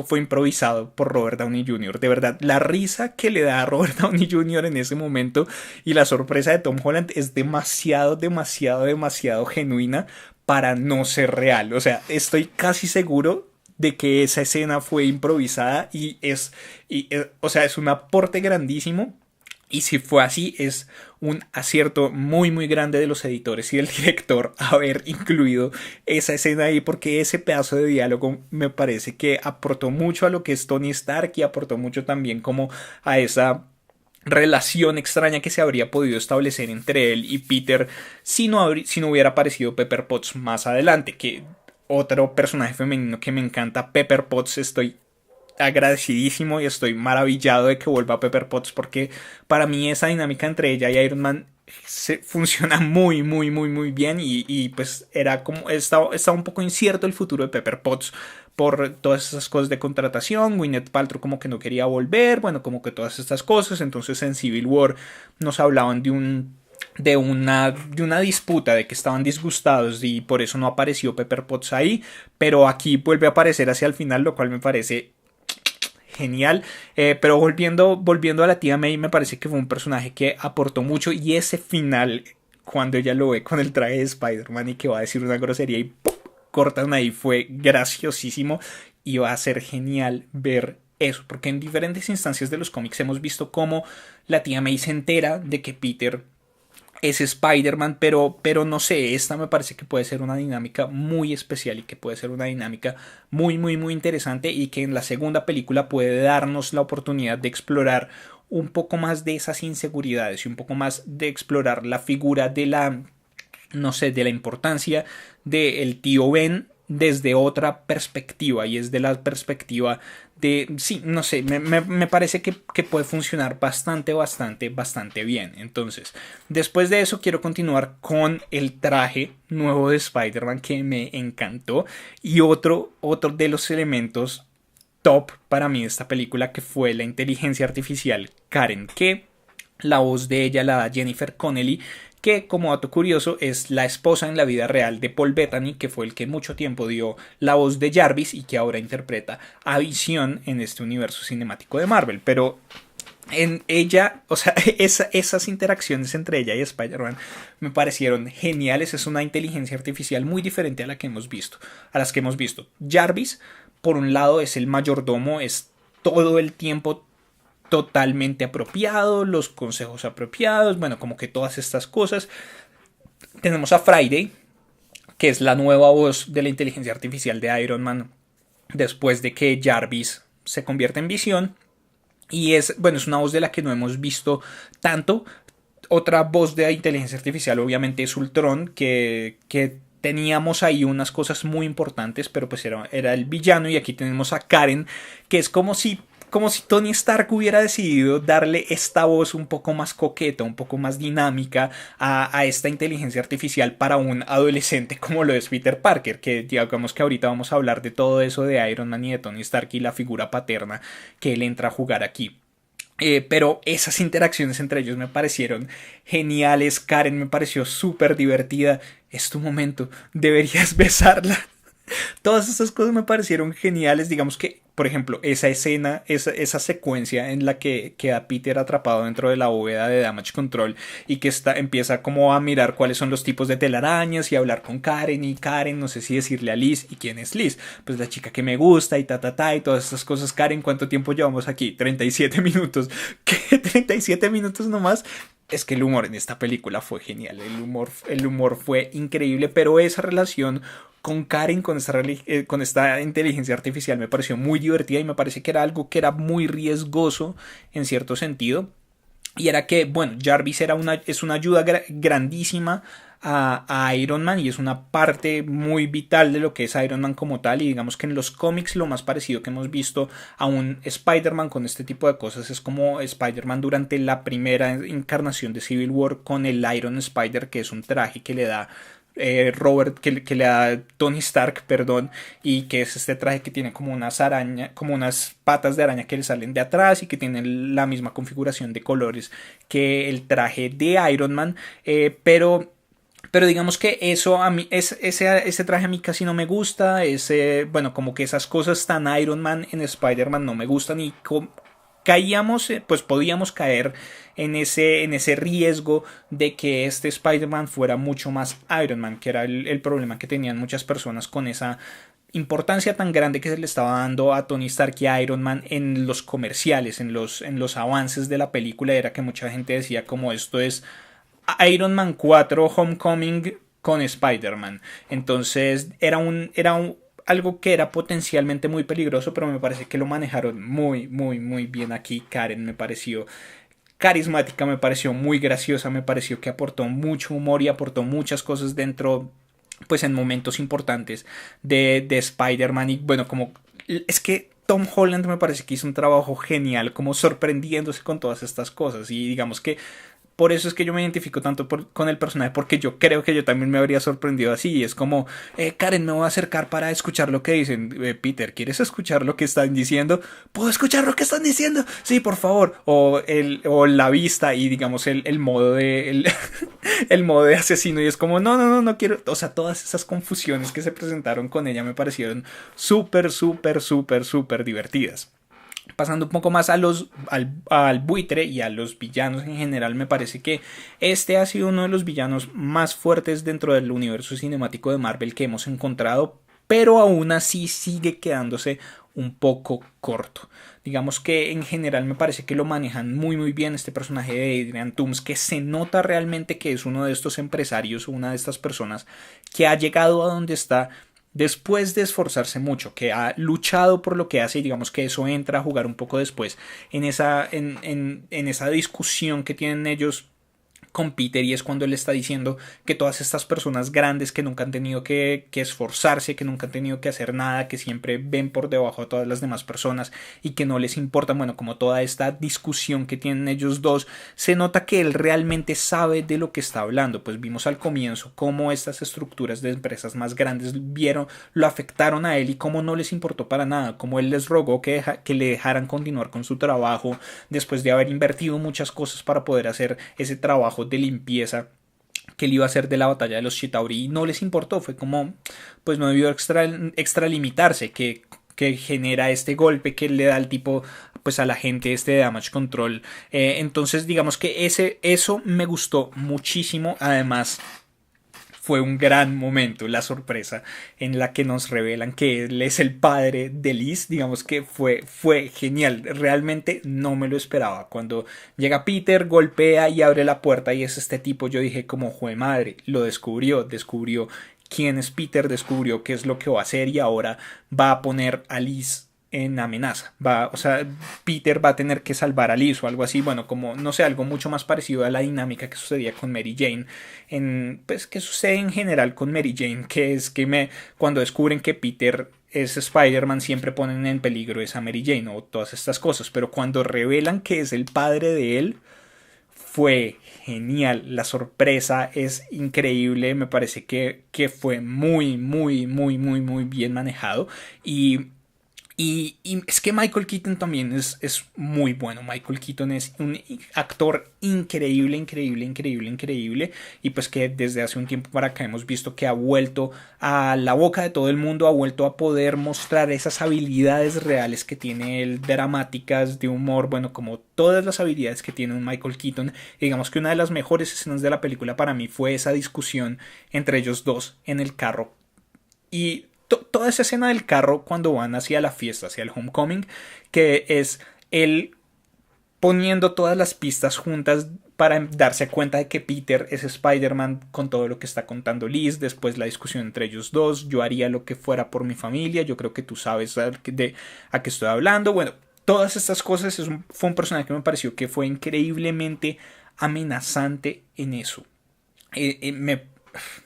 fue improvisado por Robert Downey Jr. De verdad, la risa que le da a Robert Downey Jr. en ese momento, y la sorpresa de Tom Holland, es demasiado genuina para no ser real. O sea, estoy casi seguro de que esa escena fue improvisada, o sea, es un aporte grandísimo. Y si fue así, es un acierto muy grande de los editores y del director haber incluido esa escena ahí, porque ese pedazo de diálogo me parece que aportó mucho a lo que es Tony Stark, y aportó mucho también como a esa relación extraña que se habría podido establecer entre él y Peter si no hubiera aparecido Pepper Potts más adelante. Que otro personaje femenino que me encanta, Pepper Potts, estoy agradecidísimo y estoy maravillado de que vuelva Pepper Potts porque para mí esa dinámica entre ella y Iron Man funciona muy, muy, muy, muy bien y pues era como, estaba un poco incierto el futuro de Pepper Potts por todas esas cosas de contratación. Gwyneth Paltrow como que no quería volver, bueno, como que todas estas cosas. Entonces en Civil War nos hablaban de una disputa, de que estaban disgustados y por eso no apareció Pepper Potts ahí, pero aquí vuelve a aparecer hacia el final, lo cual me parece genial. Pero volviendo a la tía May, me parece que fue un personaje que aportó mucho y ese final, cuando ella lo ve con el traje de Spider-Man y que va a decir una grosería y ¡pum! Cortan ahí, fue graciosísimo y va a ser genial ver eso, porque en diferentes instancias de los cómics hemos visto cómo la tía May se entera de que Peter es Spider-Man, pero no sé, esta me parece que puede ser una dinámica muy especial y que puede ser una dinámica muy, muy, muy interesante y que en la segunda película puede darnos la oportunidad de explorar un poco más de esas inseguridades y un poco más de explorar la figura de la, no sé, de la importancia del tío Ben desde otra perspectiva y es de la perspectiva de, sí, no sé, me parece que puede funcionar bastante, bastante, bastante bien. Entonces, después de eso quiero continuar con el traje nuevo de Spider-Man que me encantó y otro de los elementos top para mí de esta película que fue la inteligencia artificial Karen, que la voz de ella la da Jennifer Connelly, que como dato curioso es la esposa en la vida real de Paul Bettany, que fue el que mucho tiempo dio la voz de Jarvis y que ahora interpreta a Visión en este universo cinemático de Marvel. Pero en ella, o sea, esas interacciones entre ella y Spider-Man me parecieron geniales. Es una inteligencia artificial muy diferente a la que hemos visto, a las que hemos visto. Jarvis, por un lado, es el mayordomo, es todo el tiempo totalmente apropiado, los consejos apropiados, bueno, como que todas estas cosas. Tenemos a Friday, que es la nueva voz de la inteligencia artificial de Iron Man después de que Jarvis se convierte en Visión. Y es, bueno, es una voz de la que no hemos visto tanto. Otra voz de inteligencia artificial obviamente es Ultron, que teníamos ahí unas cosas muy importantes, pero pues era el villano. Y aquí tenemos a Karen, que es como si Tony Stark hubiera decidido darle esta voz un poco más coqueta, un poco más dinámica a esta inteligencia artificial para un adolescente como lo es Peter Parker, que digamos que ahorita vamos a hablar de todo eso de Iron Man y de Tony Stark y la figura paterna que él entra a jugar aquí. Pero esas interacciones entre ellos me parecieron geniales. Karen me pareció súper divertida. Es tu momento, deberías besarla. Todas estas cosas me parecieron geniales. Digamos que, por ejemplo, esa escena, esa secuencia en la que queda Peter atrapado dentro de la bóveda de Damage Control y que empieza como a mirar cuáles son los tipos de telarañas y a hablar con Karen. Y Karen, no sé si decirle a Liz. ¿Y quién es Liz? Pues la chica que me gusta y y todas estas cosas. Karen, ¿cuánto tiempo llevamos aquí? 37 minutos. ¿Qué? 37 minutos nomás. Es que el humor en esta película fue genial. El humor fue increíble, pero esa relación con Karen, con esta inteligencia artificial me pareció muy divertida y me parece que era algo que era muy riesgoso en cierto sentido. Y era que, bueno, Jarvis es una ayuda grandísima a Iron Man y es una parte muy vital de lo que es Iron Man como tal. Y digamos que en los cómics lo más parecido que hemos visto a un Spider-Man con este tipo de cosas es como Spider-Man durante la primera encarnación de Civil War con el Iron Spider, que es un traje que le da Robert, que le da Tony Stark, perdón, y que es este traje que tiene como unas arañas, como unas patas de araña que le salen de atrás y que tiene la misma configuración de colores que el traje de Iron Man, pero digamos que eso a mí, ese traje a mí casi no me gusta, bueno, como que esas cosas tan Iron Man en Spider-Man no me gustan y caíamos, pues podíamos caer en ese riesgo de que este Spider-Man fuera mucho más Iron Man, que era el problema que tenían muchas personas con esa importancia tan grande que se le estaba dando a Tony Stark y a Iron Man en los comerciales, en los avances de la película. Era que mucha gente decía como esto es Iron Man 4 Homecoming con Spider-Man. Entonces era algo que era potencialmente muy peligroso, pero me parece que lo manejaron muy, muy, muy bien aquí. Karen me pareció carismática, me pareció muy graciosa, me pareció que aportó mucho humor y aportó muchas cosas dentro, pues en momentos importantes de Spider-Man. Y bueno, como es que Tom Holland me parece que hizo un trabajo genial, como sorprendiéndose con todas estas cosas. Y digamos que por eso es que yo me identifico tanto con el personaje, porque yo creo que yo también me habría sorprendido así. Y es como, Karen, me voy a acercar para escuchar lo que dicen. Peter, ¿quieres escuchar lo que están diciendo? ¿Puedo escuchar lo que están diciendo? Sí, por favor. O la vista y digamos el modo de... el modo de asesino. Y es como, no quiero. O sea, todas esas confusiones que se presentaron con ella me parecieron súper, súper, súper, súper divertidas. Pasando un poco más al buitre y a los villanos en general, me parece que este ha sido uno de los villanos más fuertes dentro del universo cinemático de Marvel que hemos encontrado, pero aún así sigue quedándose un poco corto. Digamos que en general me parece que lo manejan muy muy bien este personaje de Adrian Toomes, que se nota realmente que es uno de estos empresarios, una de estas personas que ha llegado a donde está después de esforzarse mucho, que ha luchado por lo que hace, y digamos que eso entra a jugar un poco después en esa discusión que tienen ellos con Peter, y es cuando él está diciendo que todas estas personas grandes que nunca han tenido que esforzarse, que nunca han tenido que hacer nada, que siempre ven por debajo a todas las demás personas y que no les importa, bueno, como toda esta discusión que tienen ellos dos, se nota que él realmente sabe de lo que está hablando. Pues vimos al comienzo cómo estas estructuras de empresas más grandes lo afectaron a él y cómo no les importó para nada, cómo él les rogó que le dejaran continuar con su trabajo después de haber invertido muchas cosas para poder hacer ese trabajo de limpieza que él iba a hacer de la batalla de los Chitauri, y no les importó. Fue como, pues no debió extralimitarse, que genera este golpe que le da al tipo, pues a la gente este de Damage Control. Entonces digamos que eso me gustó muchísimo. Además fue un gran momento la sorpresa en la que nos revelan que él es el padre de Liz. Digamos que fue genial, realmente no me lo esperaba. Cuando llega Peter, golpea y abre la puerta y es este tipo, yo dije como, jue madre, lo descubrió quién es Peter, descubrió qué es lo que va a hacer y ahora va a poner a Liz en amenaza. O sea, Peter va a tener que salvar a Liz o algo así. Bueno, como, no sé, algo mucho más parecido a la dinámica que sucedía con Mary Jane. Pues que sucede en general con Mary Jane, que es que cuando descubren que Peter es Spider-Man siempre ponen en peligro esa Mary Jane o todas estas cosas. Pero cuando revelan que es el padre de él, fue genial. La sorpresa es increíble. Me parece que fue muy, muy, muy, muy, muy bien manejado. Y es que Michael Keaton también es muy bueno. Michael Keaton es un actor increíble, increíble, increíble, increíble. Y pues que desde hace un tiempo para acá hemos visto que ha vuelto a la boca de todo el mundo, ha vuelto a poder mostrar esas habilidades reales que tiene él, dramáticas, de humor, bueno, como todas las habilidades que tiene un Michael Keaton. Y digamos que una de las mejores escenas de la película para mí fue esa discusión entre ellos dos en el carro. Y toda esa escena del carro cuando van hacia la fiesta, hacia el homecoming, que es él poniendo todas las pistas juntas para darse cuenta de que Peter es Spider-Man con todo lo que está contando Liz, después la discusión entre ellos dos, yo haría lo que fuera por mi familia, yo creo que tú sabes a qué estoy hablando. Bueno, todas estas cosas, fue un personaje que me pareció que fue increíblemente amenazante en eso.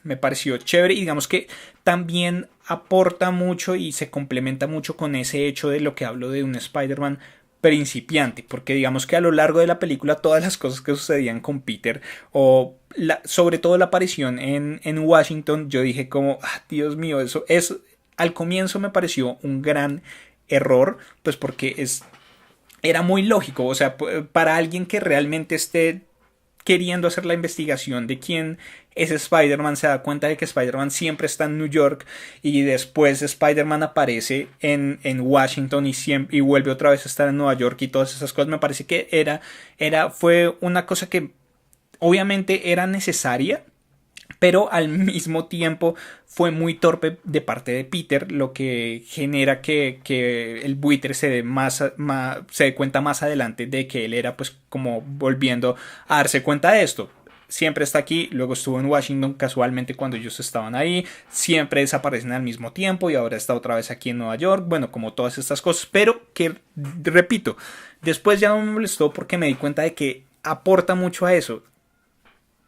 Me pareció chévere y digamos que también aporta mucho y se complementa mucho con ese hecho de lo que hablo de un Spider-Man principiante, porque digamos que a lo largo de la película todas las cosas que sucedían con Peter o sobre todo la aparición en Washington, yo dije como, Dios mío, eso es, al comienzo me pareció un gran error, pues porque era muy lógico, o sea, para alguien que realmente esté queriendo hacer la investigación de quién es Spider-Man, se da cuenta de que Spider-Man siempre está en New York y después Spider-Man aparece en Washington y vuelve otra vez a estar en Nueva York y todas esas cosas. Me parece que fue una cosa que obviamente era necesaria, pero al mismo tiempo fue muy torpe de parte de Peter, lo que genera que el buitre se dé cuenta más adelante de que él era pues como volviendo a darse cuenta de esto. Siempre está aquí, luego estuvo en Washington casualmente cuando ellos estaban ahí, siempre desaparecen al mismo tiempo y ahora está otra vez aquí en Nueva York, bueno, como todas estas cosas, pero que, repito, después ya no me molestó porque me di cuenta de que aporta mucho a eso.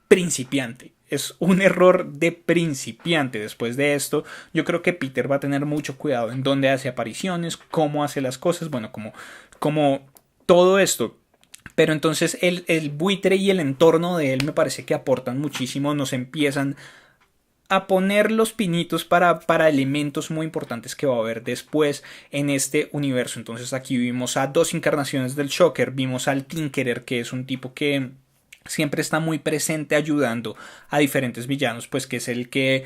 Principiante. es un error de principiante. Después de esto, yo creo que Peter va a tener mucho cuidado en dónde hace apariciones, cómo hace las cosas, bueno, como todo esto. Pero entonces el buitre y el entorno de él me parece que aportan muchísimo, nos empiezan a poner los pinitos para elementos muy importantes que va a haber después en este universo. Entonces aquí vimos a dos encarnaciones del Shocker, vimos al Tinkerer, que es un tipo que siempre está muy presente ayudando a diferentes villanos, pues que es el que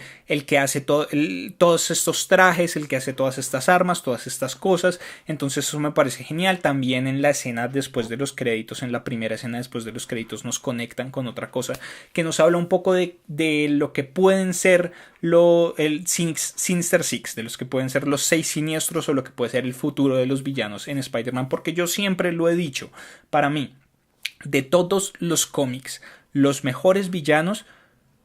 hace todos estos trajes, el que hace todas estas armas, todas estas cosas. Entonces eso me parece genial. También en la escena después de los créditos, en la primera escena después de los créditos, nos conectan con otra cosa que nos habla un poco de lo que pueden ser el Sinister Six, de los que pueden ser los 6 siniestros, o lo que puede ser el futuro de los villanos en Spider-Man, porque yo siempre lo he dicho, para mí, de todos los cómics, los mejores villanos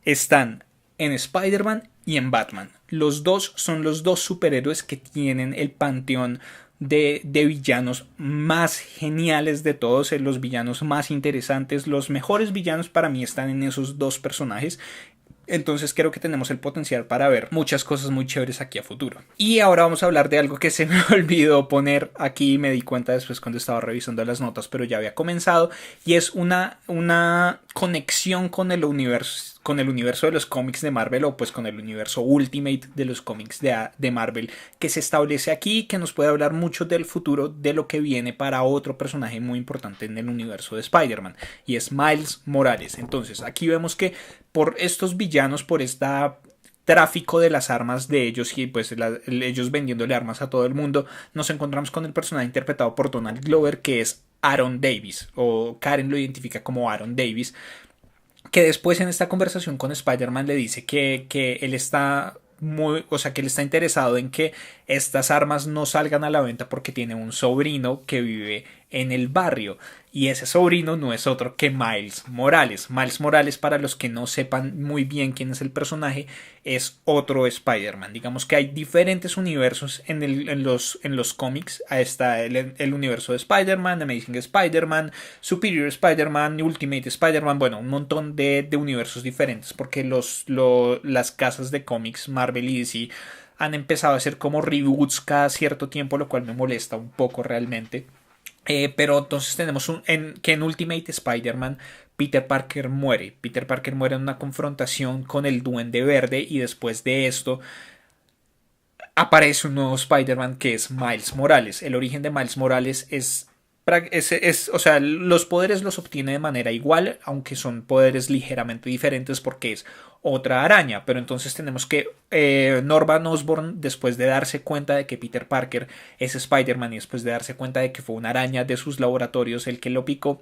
están en Spider-Man y en Batman. Los dos son los dos superhéroes que tienen el panteón de villanos más geniales de todos, los villanos más interesantes. Los mejores villanos para mí están en esos dos personajes. Entonces creo que tenemos el potencial para ver muchas cosas muy chéveres aquí a futuro. Y ahora vamos a hablar de algo que se me olvidó poner aquí, me di cuenta después cuando estaba revisando las notas, pero ya había comenzado, y es una conexión con el universo de los cómics de Marvel, o pues con el universo Ultimate de los cómics de Marvel, que se establece aquí, que nos puede hablar mucho del futuro, de lo que viene para otro personaje muy importante en el universo de Spider-Man, y es Miles Morales. Entonces aquí vemos que por estos villanos, por esta tráfico de las armas de ellos, y pues ellos vendiéndole armas a todo el mundo, nos encontramos con el personaje interpretado por Donald Glover, que es Aaron Davis, o Karen lo identifica como Aaron Davis, que después en esta conversación con Spider-Man le dice que él está que él está interesado en que estas armas no salgan a la venta porque tiene un sobrino que vive en el barrio, y ese sobrino no es otro que Miles Morales. Miles Morales, para los que no sepan muy bien quién es el personaje, es otro Spider-Man. Digamos que hay diferentes universos en los cómics. Ahí está el universo de Spider-Man, Amazing Spider-Man, Superior Spider-Man, Ultimate Spider-Man, bueno, un montón de universos diferentes, porque las casas de cómics Marvel y DC han empezado a hacer como reboots cada cierto tiempo, lo cual me molesta un poco realmente. Pero entonces tenemos que en Ultimate Spider-Man Peter Parker muere. Peter Parker muere en una confrontación con el Duende Verde, y después de esto aparece un nuevo Spider-Man que es Miles Morales. El origen de Miles Morales o sea, los poderes los obtiene de manera igual, aunque son poderes ligeramente diferentes porque es otra araña. Pero entonces tenemos que Norman Osborn, después de darse cuenta de que Peter Parker es Spider-Man, y después de darse cuenta de que fue una araña de sus laboratorios el que lo picó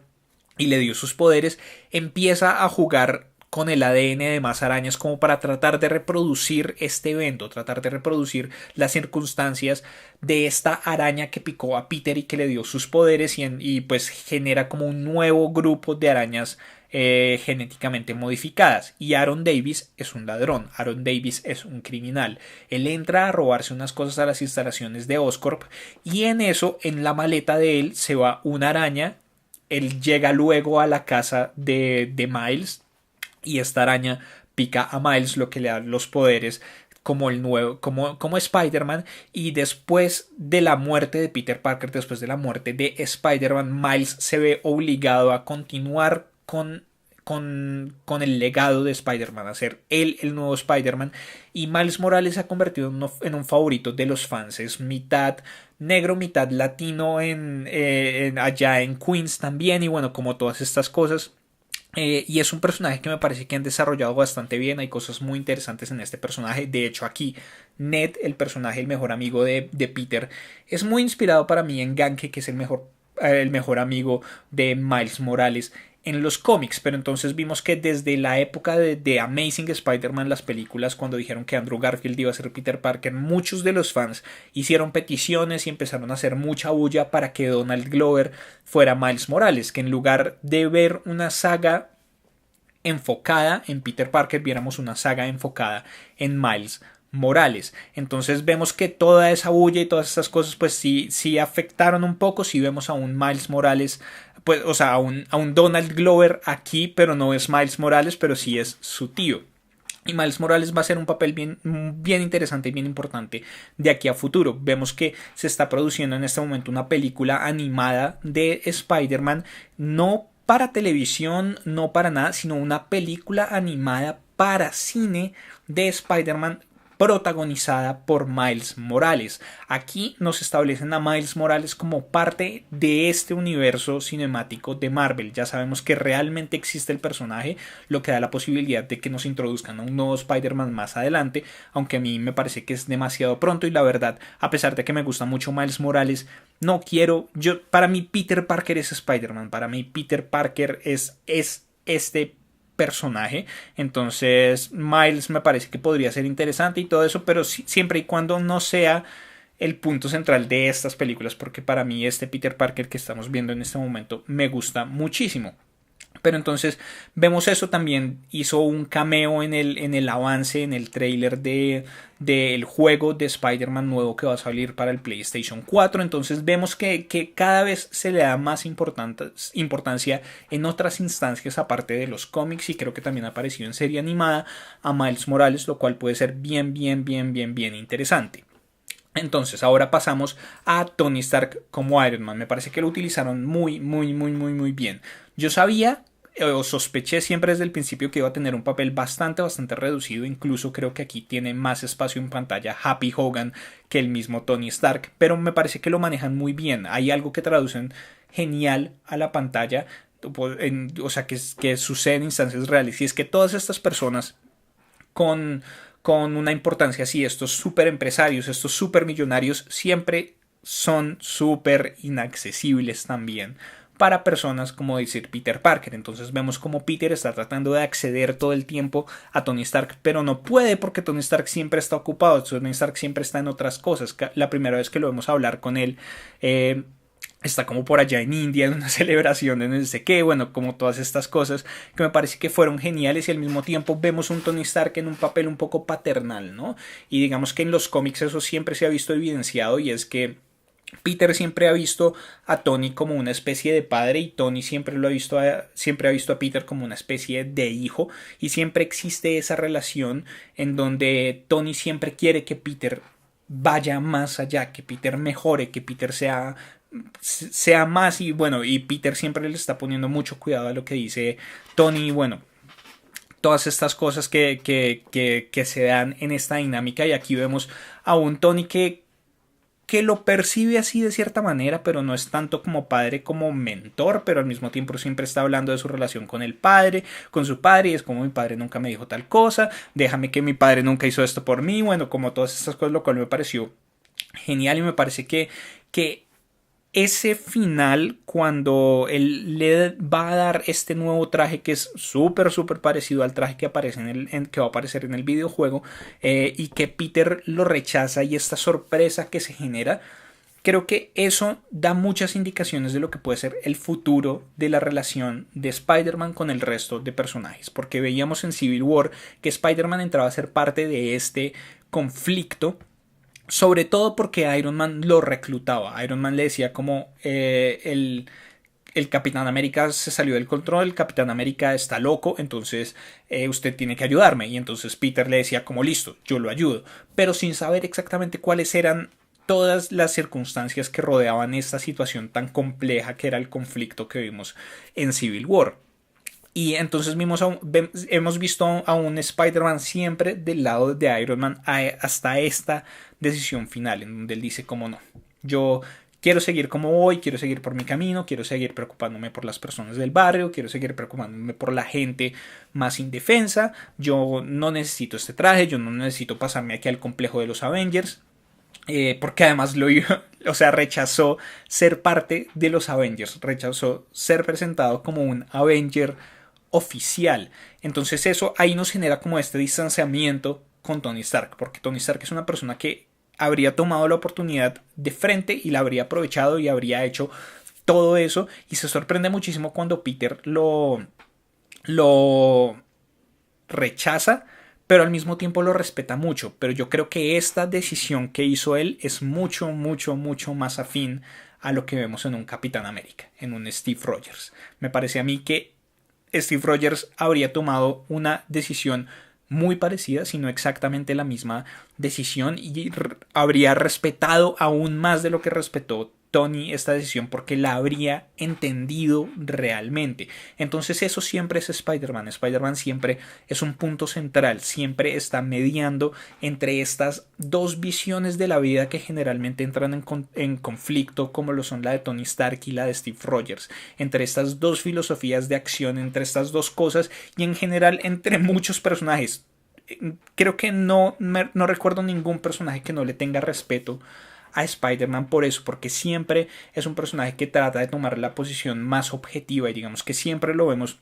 y le dio sus poderes, empieza a jugar con el ADN de más arañas como para tratar de reproducir este evento, tratar de reproducir las circunstancias de esta araña que picó a Peter y que le dio sus poderes, y pues genera como un nuevo grupo de arañas genéticamente modificadas. Y Aaron Davis es un ladrón, Aaron Davis es un criminal. Él entra a robarse unas cosas a las instalaciones de Oscorp, y en eso, en la maleta de él, se va una araña. Él llega luego a la casa de Miles, y esta araña pica a Miles, lo que le da los poderes como Spider-Man. Y después de la muerte de Peter Parker, después de la muerte de Spider-Man, Miles se ve obligado a continuar con el legado de Spider-Man, a ser él el nuevo Spider-Man, y Miles Morales se ha convertido en un favorito de los fans. Es mitad negro, mitad latino allá en Queens también, y bueno, como todas estas cosas. Y es un personaje que me parece que han desarrollado bastante bien. Hay cosas muy interesantes en este personaje. De hecho, aquí Ned, el personaje, el mejor amigo de Peter, es muy inspirado para mí en Ganke, que es el mejor amigo de Miles Morales en los cómics. Pero entonces vimos que desde la época de Amazing Spider-Man, las películas, cuando dijeron que Andrew Garfield iba a ser Peter Parker, muchos de los fans hicieron peticiones y empezaron a hacer mucha bulla para que Donald Glover fuera Miles Morales, que en lugar de ver una saga enfocada en Peter Parker, viéramos una saga enfocada en Miles Morales. Entonces vemos que toda esa bulla y todas esas cosas pues sí afectaron un poco. Si vemos a un Miles Morales pues, o sea, a un Donald Glover aquí, pero no es Miles Morales, pero sí es su tío. Y Miles Morales va a ser un papel bien interesante y bien importante de aquí a futuro. Vemos que se está produciendo en este momento una película animada de Spider-Man, no para televisión, no para nada, sino una película animada para cine de Spider-Man protagonizada por Miles Morales. Aquí nos establecen a Miles Morales como parte de este universo cinemático de Marvel. Ya sabemos que realmente existe el personaje, lo que da la posibilidad de que nos introduzcan a un nuevo Spider-Man más adelante, aunque a mí me parece que es demasiado pronto y la verdad, a pesar de que me gusta mucho Miles Morales, no quiero, para mí Peter Parker es Spider-Man, para mí Peter Parker es este personaje. Entonces Miles me parece que podría ser interesante y todo eso, pero siempre y cuando no sea el punto central de estas películas, porque para mí este Peter Parker que estamos viendo en este momento me gusta muchísimo. Pero entonces vemos eso, también hizo un cameo en el avance, en el trailer del juego de Spider-Man nuevo que va a salir para el PlayStation 4. Entonces vemos que cada vez se le da más importancia en otras instancias aparte de los cómics, y creo que también ha aparecido en serie animada a Miles Morales, lo cual puede ser bien interesante. Entonces ahora pasamos a Tony Stark como Iron Man. Me parece que lo utilizaron muy bien. Yo sabía o sospeché siempre desde el principio que iba a tener un papel bastante reducido. Incluso creo que aquí tiene más espacio en pantalla Happy Hogan que el mismo Tony Stark, pero me parece que lo manejan muy bien. Hay algo que traducen genial a la pantalla, o sea, que sucede en instancias reales, y es que todas estas personas con una importancia así, estos super empresarios, estos super millonarios, siempre son súper inaccesibles también para personas como decir Peter Parker. Entonces vemos como Peter está tratando de acceder todo el tiempo a Tony Stark, pero no puede porque Tony Stark siempre está ocupado, Tony Stark siempre está en otras cosas. La primera vez que lo vemos hablar con él, está como por allá en India en una celebración de no sé qué, bueno, como todas estas cosas que me parece que fueron geniales, y al mismo tiempo vemos un Tony Stark en un papel un poco paternal, ¿no? Y digamos que en los cómics eso siempre se ha visto evidenciado, y es que Peter siempre ha visto a Tony como una especie de padre, y Tony siempre ha visto a Peter como una especie de hijo, y siempre existe esa relación en donde Tony siempre quiere que Peter vaya más allá, que Peter mejore, que Peter sea más, y bueno, y Peter siempre le está poniendo mucho cuidado a lo que dice Tony, y bueno, todas estas cosas que se dan en esta dinámica. Y aquí vemos a un Tony que lo percibe así de cierta manera, pero no es tanto como padre como mentor, pero al mismo tiempo siempre está hablando de su relación con el padre, con su padre, y es como mi padre nunca me dijo tal cosa, déjame que mi padre nunca hizo esto por mí, bueno, como todas estas cosas, lo cual me pareció genial. Y me parece que ese final, cuando él le va a dar este nuevo traje que es súper parecido al traje que aparece que va a aparecer en el videojuego, y que Peter lo rechaza, y esta sorpresa que se genera, creo que eso da muchas indicaciones de lo que puede ser el futuro de la relación de Spider-Man con el resto de personajes, porque veíamos en Civil War que Spider-Man entraba a ser parte de este conflicto, sobre todo porque Iron Man lo reclutaba. Iron Man le decía como el Capitán América se salió del control, el Capitán América está loco, entonces usted tiene que ayudarme. Y entonces Peter le decía como listo, yo lo ayudo, pero sin saber exactamente cuáles eran todas las circunstancias que rodeaban esta situación tan compleja que era el conflicto que vimos en Civil War. Y entonces hemos visto a un Spider-Man siempre del lado de Iron Man hasta esta decisión final, en donde él dice como no, yo quiero seguir como voy, quiero seguir por mi camino, quiero seguir preocupándome por las personas del barrio, quiero seguir preocupándome por la gente más indefensa, yo no necesito este traje, yo no necesito pasarme aquí al complejo de los Avengers, porque además o sea, rechazó ser parte de los Avengers, rechazó ser presentado como un Avenger oficial. Entonces eso ahí nos genera como este distanciamiento con Tony Stark, porque Tony Stark es una persona que habría tomado la oportunidad de frente y la habría aprovechado y habría hecho todo eso, y se sorprende muchísimo cuando Peter lo rechaza, pero al mismo tiempo lo respeta mucho. Pero yo creo que esta decisión que hizo él es mucho más afín a lo que vemos en un Capitán América, en un Steve Rogers. Me parece a mí que Steve Rogers habría tomado una decisión muy parecida, si no exactamente la misma decisión, y habría respetado aún más de lo que respetó Tony esta decisión, porque la habría entendido realmente. Entonces eso siempre es Spider-Man. Spider-Man siempre es un punto central, siempre está mediando entre estas dos visiones de la vida que generalmente entran en conflicto, como lo son la de Tony Stark y la de Steve Rogers, entre estas dos filosofías de acción, entre estas dos cosas, y en general entre muchos personajes. Creo que no recuerdo ningún personaje que no le tenga respeto a Spider-Man por eso, porque siempre es un personaje que trata de tomar la posición más objetiva, y digamos que siempre lo vemos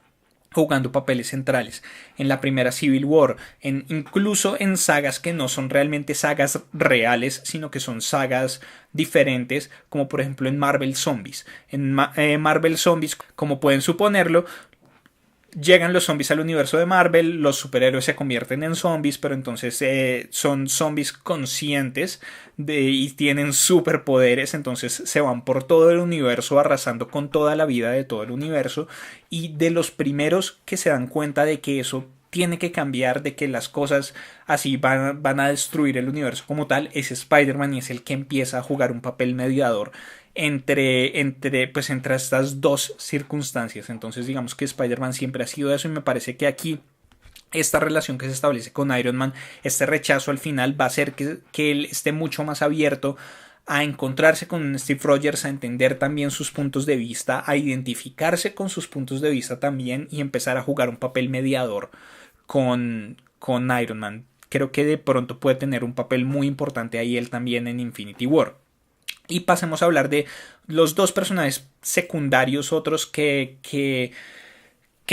jugando papeles centrales en la primera Civil War, incluso en sagas que no son realmente sagas reales, sino que son sagas diferentes, como por ejemplo en Marvel Zombies. En Marvel Zombies, como pueden suponerlo, llegan los zombies al universo de Marvel, los superhéroes se convierten en zombies, pero entonces son zombies conscientes y tienen superpoderes, entonces se van por todo el universo arrasando con toda la vida de todo el universo, y de los primeros que se dan cuenta de que eso tiene que cambiar, de que las cosas así van a destruir el universo como tal, es Spider-Man, y es el que empieza a jugar un papel mediador entre estas dos circunstancias. Entonces digamos que Spider-Man siempre ha sido eso, y me parece que aquí esta relación que se establece con Iron Man, este rechazo al final va a hacer que él esté mucho más abierto a encontrarse con Steve Rogers, a entender también sus puntos de vista, a identificarse con sus puntos de vista también, y empezar a jugar un papel mediador con Iron Man. Creo que de pronto puede tener un papel muy importante ahí él también en Infinity War. Y pasemos a hablar de los dos personajes secundarios, otros que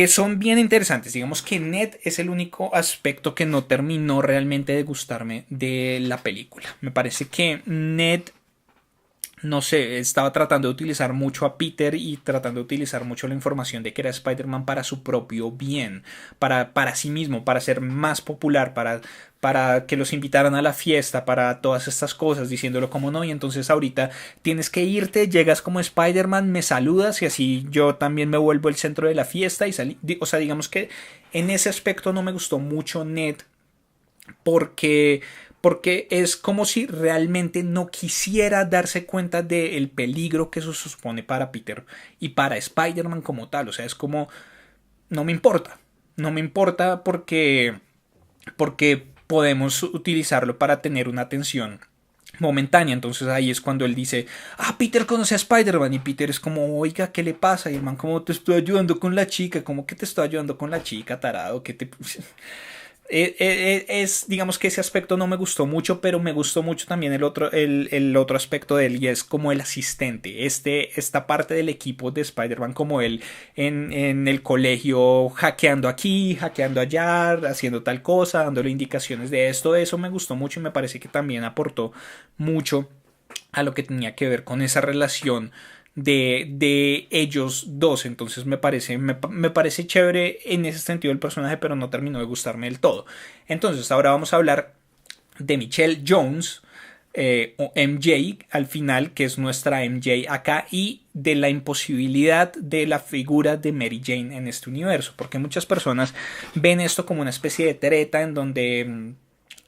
son bien interesantes. Digamos que Ned es el único aspecto que no terminó realmente de gustarme de la película. Me parece que Ned, no sé, estaba tratando de utilizar mucho a Peter y tratando de utilizar mucho la información de que era Spider-Man para su propio bien, para sí mismo, para ser más popular, para que los invitaran a la fiesta, para todas estas cosas, diciéndolo como no, y entonces ahorita tienes que irte, llegas como Spider-Man, me saludas y así yo también me vuelvo el centro de la fiesta y salí. O sea, digamos que en ese aspecto no me gustó mucho Ned, porque es como si realmente no quisiera darse cuenta del peligro que eso supone para Peter y para Spider-Man como tal. O sea, es como, no me importa. No me importa porque podemos utilizarlo para tener una atención momentánea. Entonces ahí es cuando él dice, Peter conoce a Spider-Man, y Peter es como, oiga, ¿qué le pasa? Y el man, como, te estoy ayudando con la chica. ¿Cómo que te estoy ayudando con la chica, tarado? ¿Qué te... digamos que ese aspecto no me gustó mucho, pero me gustó mucho también el otro aspecto de él, y es como el asistente, esta parte del equipo de Spider-Man, como él en el colegio, hackeando aquí, hackeando allá, haciendo tal cosa, dándole indicaciones de esto. Eso me gustó mucho, y me parece que también aportó mucho a lo que tenía que ver con esa relación de ellos dos. Entonces me parece chévere en ese sentido el personaje, pero no terminó de gustarme del todo. Entonces ahora vamos a hablar de Michelle Jones, o MJ al final, que es nuestra MJ acá, y de la imposibilidad de la figura de Mary Jane en este universo, porque muchas personas ven esto como una especie de treta en donde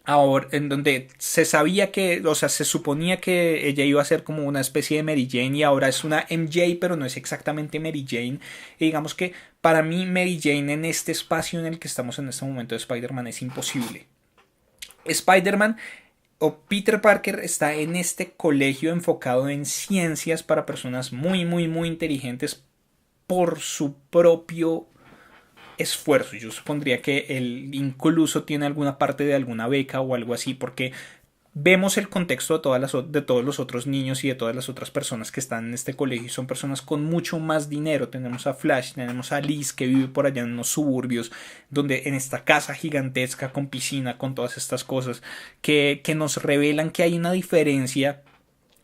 ahora, en donde se sabía que, o sea, se suponía que ella iba a ser como una especie de Mary Jane, y ahora es una MJ, pero no es exactamente Mary Jane. Y digamos que para mí Mary Jane en este espacio en el que estamos en este momento de Spider-Man es imposible. Spider-Man o Peter Parker está en este colegio enfocado en ciencias para personas muy, muy, muy inteligentes por su propio esfuerzo. Yo supondría que él incluso tiene alguna parte de alguna beca o algo así, porque vemos el contexto de todos los otros niños y de todas las otras personas que están en este colegio, y son personas con mucho más dinero. Tenemos a Flash, tenemos a Liz, que vive por allá en unos suburbios, donde en esta casa gigantesca con piscina, con todas estas cosas que nos revelan que hay una diferencia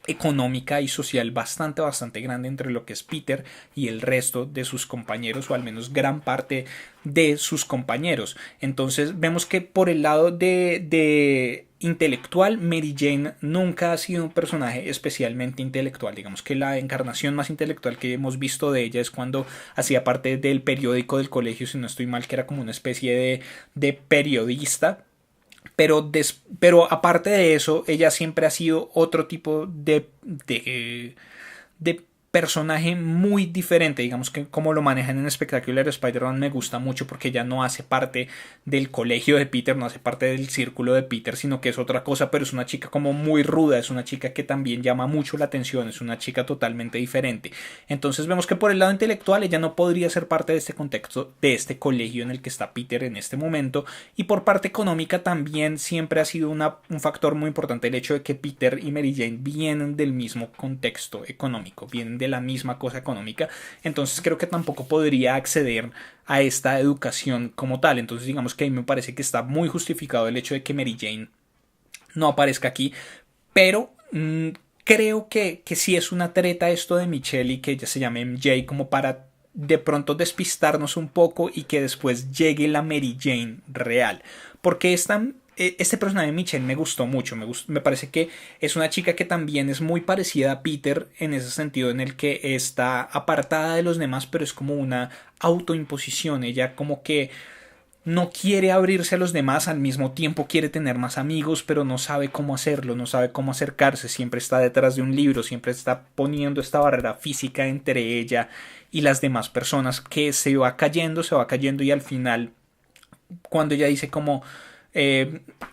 económica y social bastante grande entre lo que es Peter y el resto de sus compañeros, o al menos gran parte de sus compañeros. Entonces vemos que por el lado intelectual, Mary Jane nunca ha sido un personaje especialmente intelectual. Digamos que la encarnación más intelectual que hemos visto de ella es cuando hacía parte del periódico del colegio, si no estoy mal, que era como una especie de periodista. Pero aparte de eso, ella siempre ha sido otro tipo de personaje muy diferente. Digamos que como lo manejan en Spectacular Spider-Man me gusta mucho porque ella no hace parte del colegio de Peter, no hace parte del círculo de Peter, sino que es otra cosa, pero es una chica como muy ruda, es una chica que también llama mucho la atención, es una chica totalmente diferente. Entonces vemos que por el lado intelectual ella no podría ser parte de este contexto, de este colegio en el que está Peter en este momento, y por parte económica también siempre ha sido un factor muy importante el hecho de que Peter y Mary Jane vienen del mismo contexto económico, vienen de la misma cosa económica, entonces creo que tampoco podría acceder a esta educación como tal. Entonces digamos que a mí me parece que está muy justificado el hecho de que Mary Jane no aparezca aquí, pero creo que sí es una treta esto de Michelle y que ella se llame MJ como para de pronto despistarnos un poco y que después llegue la Mary Jane real, porque este personaje de Michelle me gustó mucho, me parece que es una chica que también es muy parecida a Peter en ese sentido en el que está apartada de los demás, pero es como una autoimposición. Ella como que no quiere abrirse a los demás, al mismo tiempo quiere tener más amigos, pero no sabe cómo hacerlo, no sabe cómo acercarse, siempre está detrás de un libro, siempre está poniendo esta barrera física entre ella y las demás personas, que se va cayendo y al final cuando ella dice como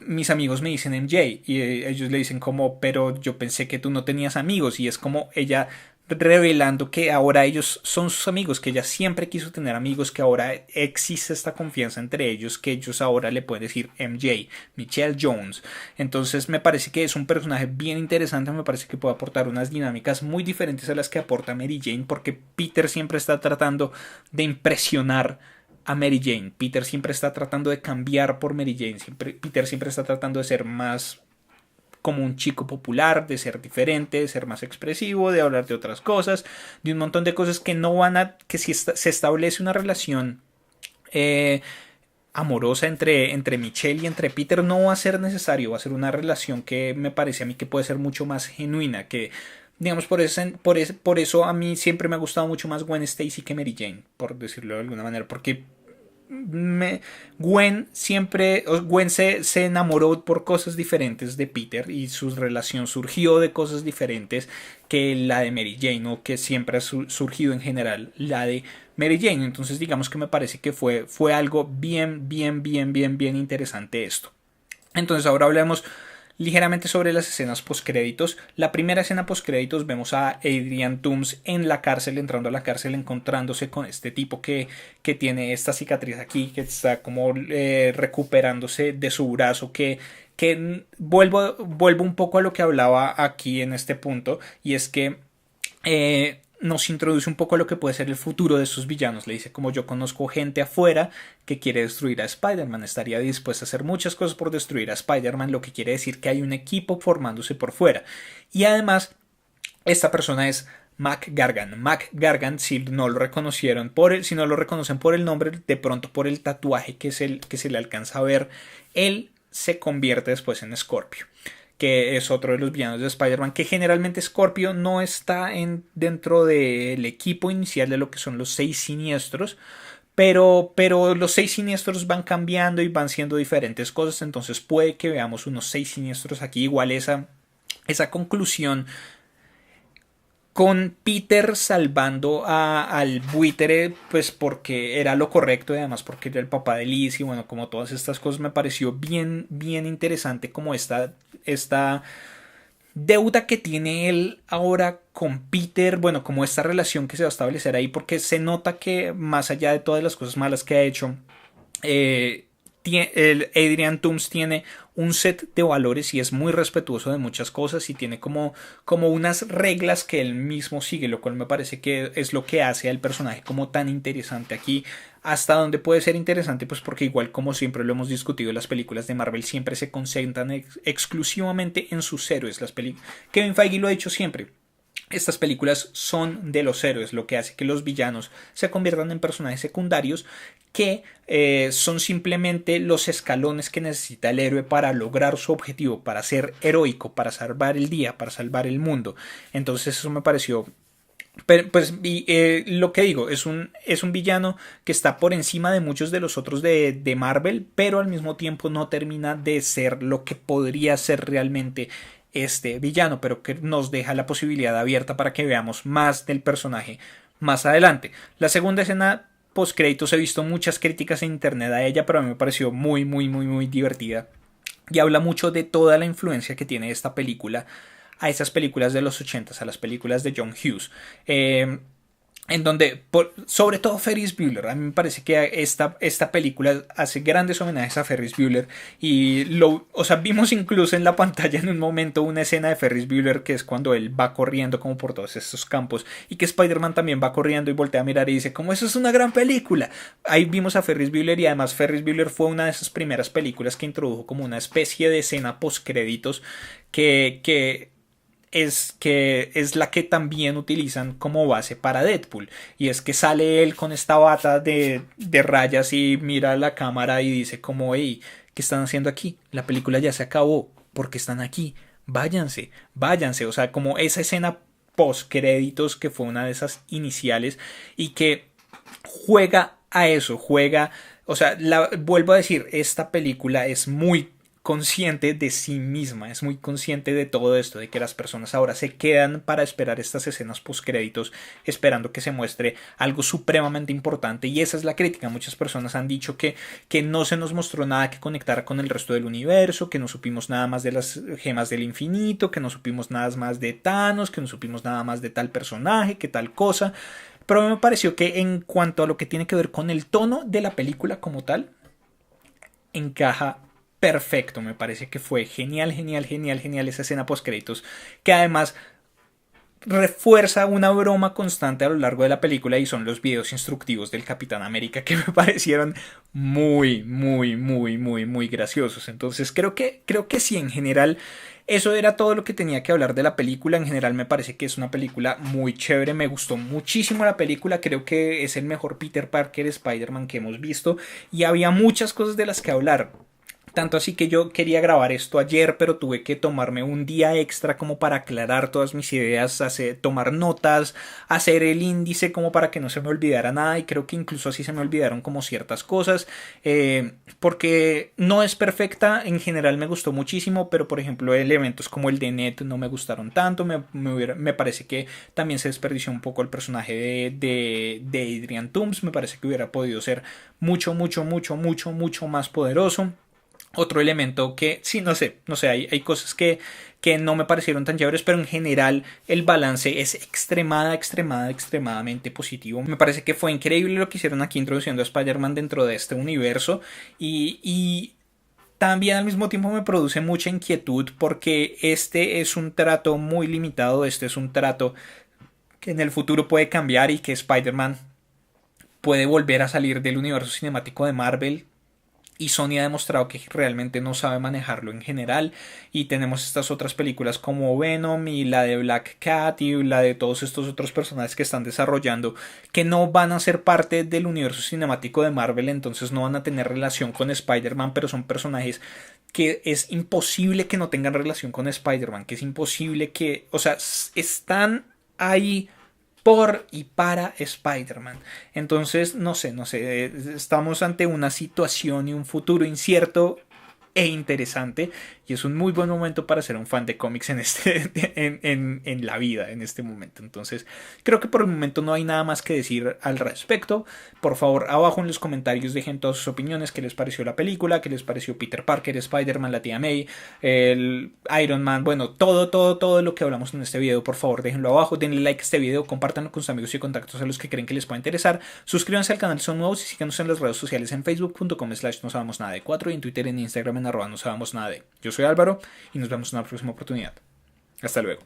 mis amigos me dicen MJ y ellos le dicen como pero yo pensé que tú no tenías amigos, y es como ella revelando que ahora ellos son sus amigos, que ella siempre quiso tener amigos, que ahora existe esta confianza entre ellos, que ellos ahora le pueden decir MJ, Michelle Jones. Entonces me parece que es un personaje bien interesante, me parece que puede aportar unas dinámicas muy diferentes a las que aporta Mary Jane, porque Peter siempre está tratando de impresionar a Mary Jane. Peter siempre está tratando de cambiar por Mary Jane. Peter siempre está tratando de ser más como un chico popular, de ser diferente, de ser más expresivo, de hablar de otras cosas, de un montón de cosas que no van a... que si se establece una relación amorosa entre Michelle y entre Peter, no va a ser necesario, va a ser una relación que me parece a mí que puede ser mucho más genuina, que digamos por eso a mí siempre me ha gustado mucho más Gwen Stacy que Mary Jane, por decirlo de alguna manera, porque Gwen se enamoró por cosas diferentes de Peter y su relación surgió de cosas diferentes que la de Mary Jane, o que siempre ha surgido en general la de Mary Jane. Entonces digamos que me parece que fue algo bien interesante esto. Entonces ahora hablemos ligeramente sobre las escenas postcréditos. La primera escena postcréditos vemos a Adrian Toomes en la cárcel, entrando a la cárcel, encontrándose con este tipo que tiene esta cicatriz aquí, que está como recuperándose de su brazo, que vuelvo un poco a lo que hablaba aquí en este punto, y es que nos introduce un poco a lo que puede ser el futuro de sus villanos. Le dice como yo conozco gente afuera que quiere destruir a Spider-Man, estaría dispuesta a hacer muchas cosas por destruir a Spider-Man, lo que quiere decir que hay un equipo formándose por fuera. Y además esta persona es Mac Gargan. Mac Gargan, si no lo reconocieron si no lo reconocen por el nombre, de pronto por el tatuaje que se le alcanza a ver, él se convierte después en Scorpio, que es otro de los villanos de Spider-Man, que generalmente Scorpio no está dentro del equipo inicial de lo que son los 6 siniestros, pero los 6 siniestros van cambiando y van siendo diferentes cosas, entonces puede que veamos unos 6 siniestros aquí. Igual esa conclusión con Peter salvando al buitre, pues porque era lo correcto y además porque era el papá de Liz, y bueno, como todas estas cosas me pareció bien interesante, como esta deuda que tiene él ahora con Peter, bueno, como esta relación que se va a establecer ahí, porque se nota que más allá de todas las cosas malas que ha hecho, el Adrian Toomes tiene un set de valores y es muy respetuoso de muchas cosas y tiene como unas reglas que él mismo sigue, lo cual me parece que es lo que hace al personaje como tan interesante aquí. Hasta donde puede ser interesante, pues porque igual como siempre lo hemos discutido, las películas de Marvel siempre se concentran exclusivamente en sus héroes. Kevin Feige lo ha dicho siempre. estas películas son de los héroes, lo que hace que los villanos se conviertan en personajes secundarios que son simplemente los escalones que necesita el héroe para lograr su objetivo, para ser heroico, para salvar el día, para salvar el mundo. Entonces eso me pareció... Pues lo que digo, es un villano que está por encima de muchos de los otros de Marvel, pero al mismo tiempo no termina de ser lo que podría ser realmente este villano, pero que nos deja la posibilidad abierta para que veamos más del personaje más adelante. La segunda escena post créditos, he visto muchas críticas en internet a ella, pero a mí me pareció muy divertida y habla mucho de toda la influencia que tiene esta película a esas películas de los 80s, a las películas de John Hughes. En donde, sobre todo Ferris Bueller, a mí me parece que esta película hace grandes homenajes a Ferris Bueller y o sea, vimos incluso en la pantalla en un momento una escena de Ferris Bueller que es cuando él va corriendo como por todos estos campos y que Spider-Man también va corriendo y voltea a mirar y dice como eso es una gran película. Ahí vimos a Ferris Bueller y además Ferris Bueller fue una de esas primeras películas que introdujo como una especie de escena post créditos que es la que también utilizan como base para Deadpool. Y es que sale él con esta bata de rayas y mira a la cámara y dice como, hey, ¿qué están haciendo aquí? La película ya se acabó. ¿Por qué están aquí? Váyanse, váyanse. O sea, como esa escena post créditos que fue una de esas iniciales y que juega a eso, juega... O sea, vuelvo a decir, esta película es muy consciente de sí misma, es muy consciente de todo esto, de que las personas ahora se quedan para esperar estas escenas postcréditos, esperando que se muestre algo supremamente importante, y esa es la crítica. Muchas personas han dicho que no se nos mostró nada que conectara con el resto del universo, que no supimos nada más de las gemas del infinito, que no supimos nada más de Thanos, que no supimos nada más de tal personaje, que tal cosa, pero me pareció que en cuanto a lo que tiene que ver con el tono de la película como tal, encaja perfecto. Me parece que fue genial esa escena post créditos, que además refuerza una broma constante a lo largo de la película, y son los videos instructivos del Capitán América, que me parecieron muy graciosos. Entonces creo que sí, en general eso era todo lo que tenía que hablar de la película. En general me parece que es una película muy chévere, me gustó muchísimo la película, creo que es el mejor Peter Parker Spider-Man que hemos visto, y había muchas cosas de las que hablar. Tanto así que yo quería grabar esto ayer, pero tuve que tomarme un día extra como para aclarar todas mis ideas, tomar notas, hacer el índice como para que no se me olvidara nada, y creo que incluso así se me olvidaron como ciertas cosas, porque no es perfecta. En general me gustó muchísimo, pero por ejemplo elementos como el de Ned no me gustaron tanto. Me parece que también se desperdició un poco el personaje de Adrian Toomes. Me parece que hubiera podido ser mucho más poderoso. Otro elemento que, sí, no sé, hay cosas que no me parecieron tan chéveres, pero en general el balance es extremadamente positivo. Me parece que fue increíble lo que hicieron aquí introduciendo a Spider-Man dentro de este universo, y también al mismo tiempo me produce mucha inquietud porque este es un trato muy limitado, este es un trato que en el futuro puede cambiar y que Spider-Man puede volver a salir del universo cinemático de Marvel. Y Sony ha demostrado que realmente no sabe manejarlo en general. Y tenemos estas otras películas como Venom y la de Black Cat y la de todos estos otros personajes que están desarrollando, que no van a ser parte del universo cinemático de Marvel. Entonces no van a tener relación con Spider-Man, pero son personajes que es imposible que no tengan relación con Spider-Man. Que es imposible que... O sea, están ahí por y para Spider-Man. Entonces, no sé, estamos ante una situación y un futuro incierto e interesante, y es un muy buen momento para ser un fan de cómics en la vida, en este momento. Entonces creo que por el momento no hay nada más que decir al respecto. Por favor, abajo en los comentarios dejen todas sus opiniones, qué les pareció la película, qué les pareció Peter Parker, Spider-Man, la tía May, el Iron Man, bueno, todo lo que hablamos en este video. Por favor, déjenlo abajo, denle like a este video, compártanlo con sus amigos y contactos a los que creen que les pueda interesar, suscríbanse al canal si son nuevos, y síganos en las redes sociales en facebook.com/nosabamosnada4 y en Twitter y en Instagram @nosabamosnada. Yo soy Álvaro y nos vemos en una próxima oportunidad. Hasta luego.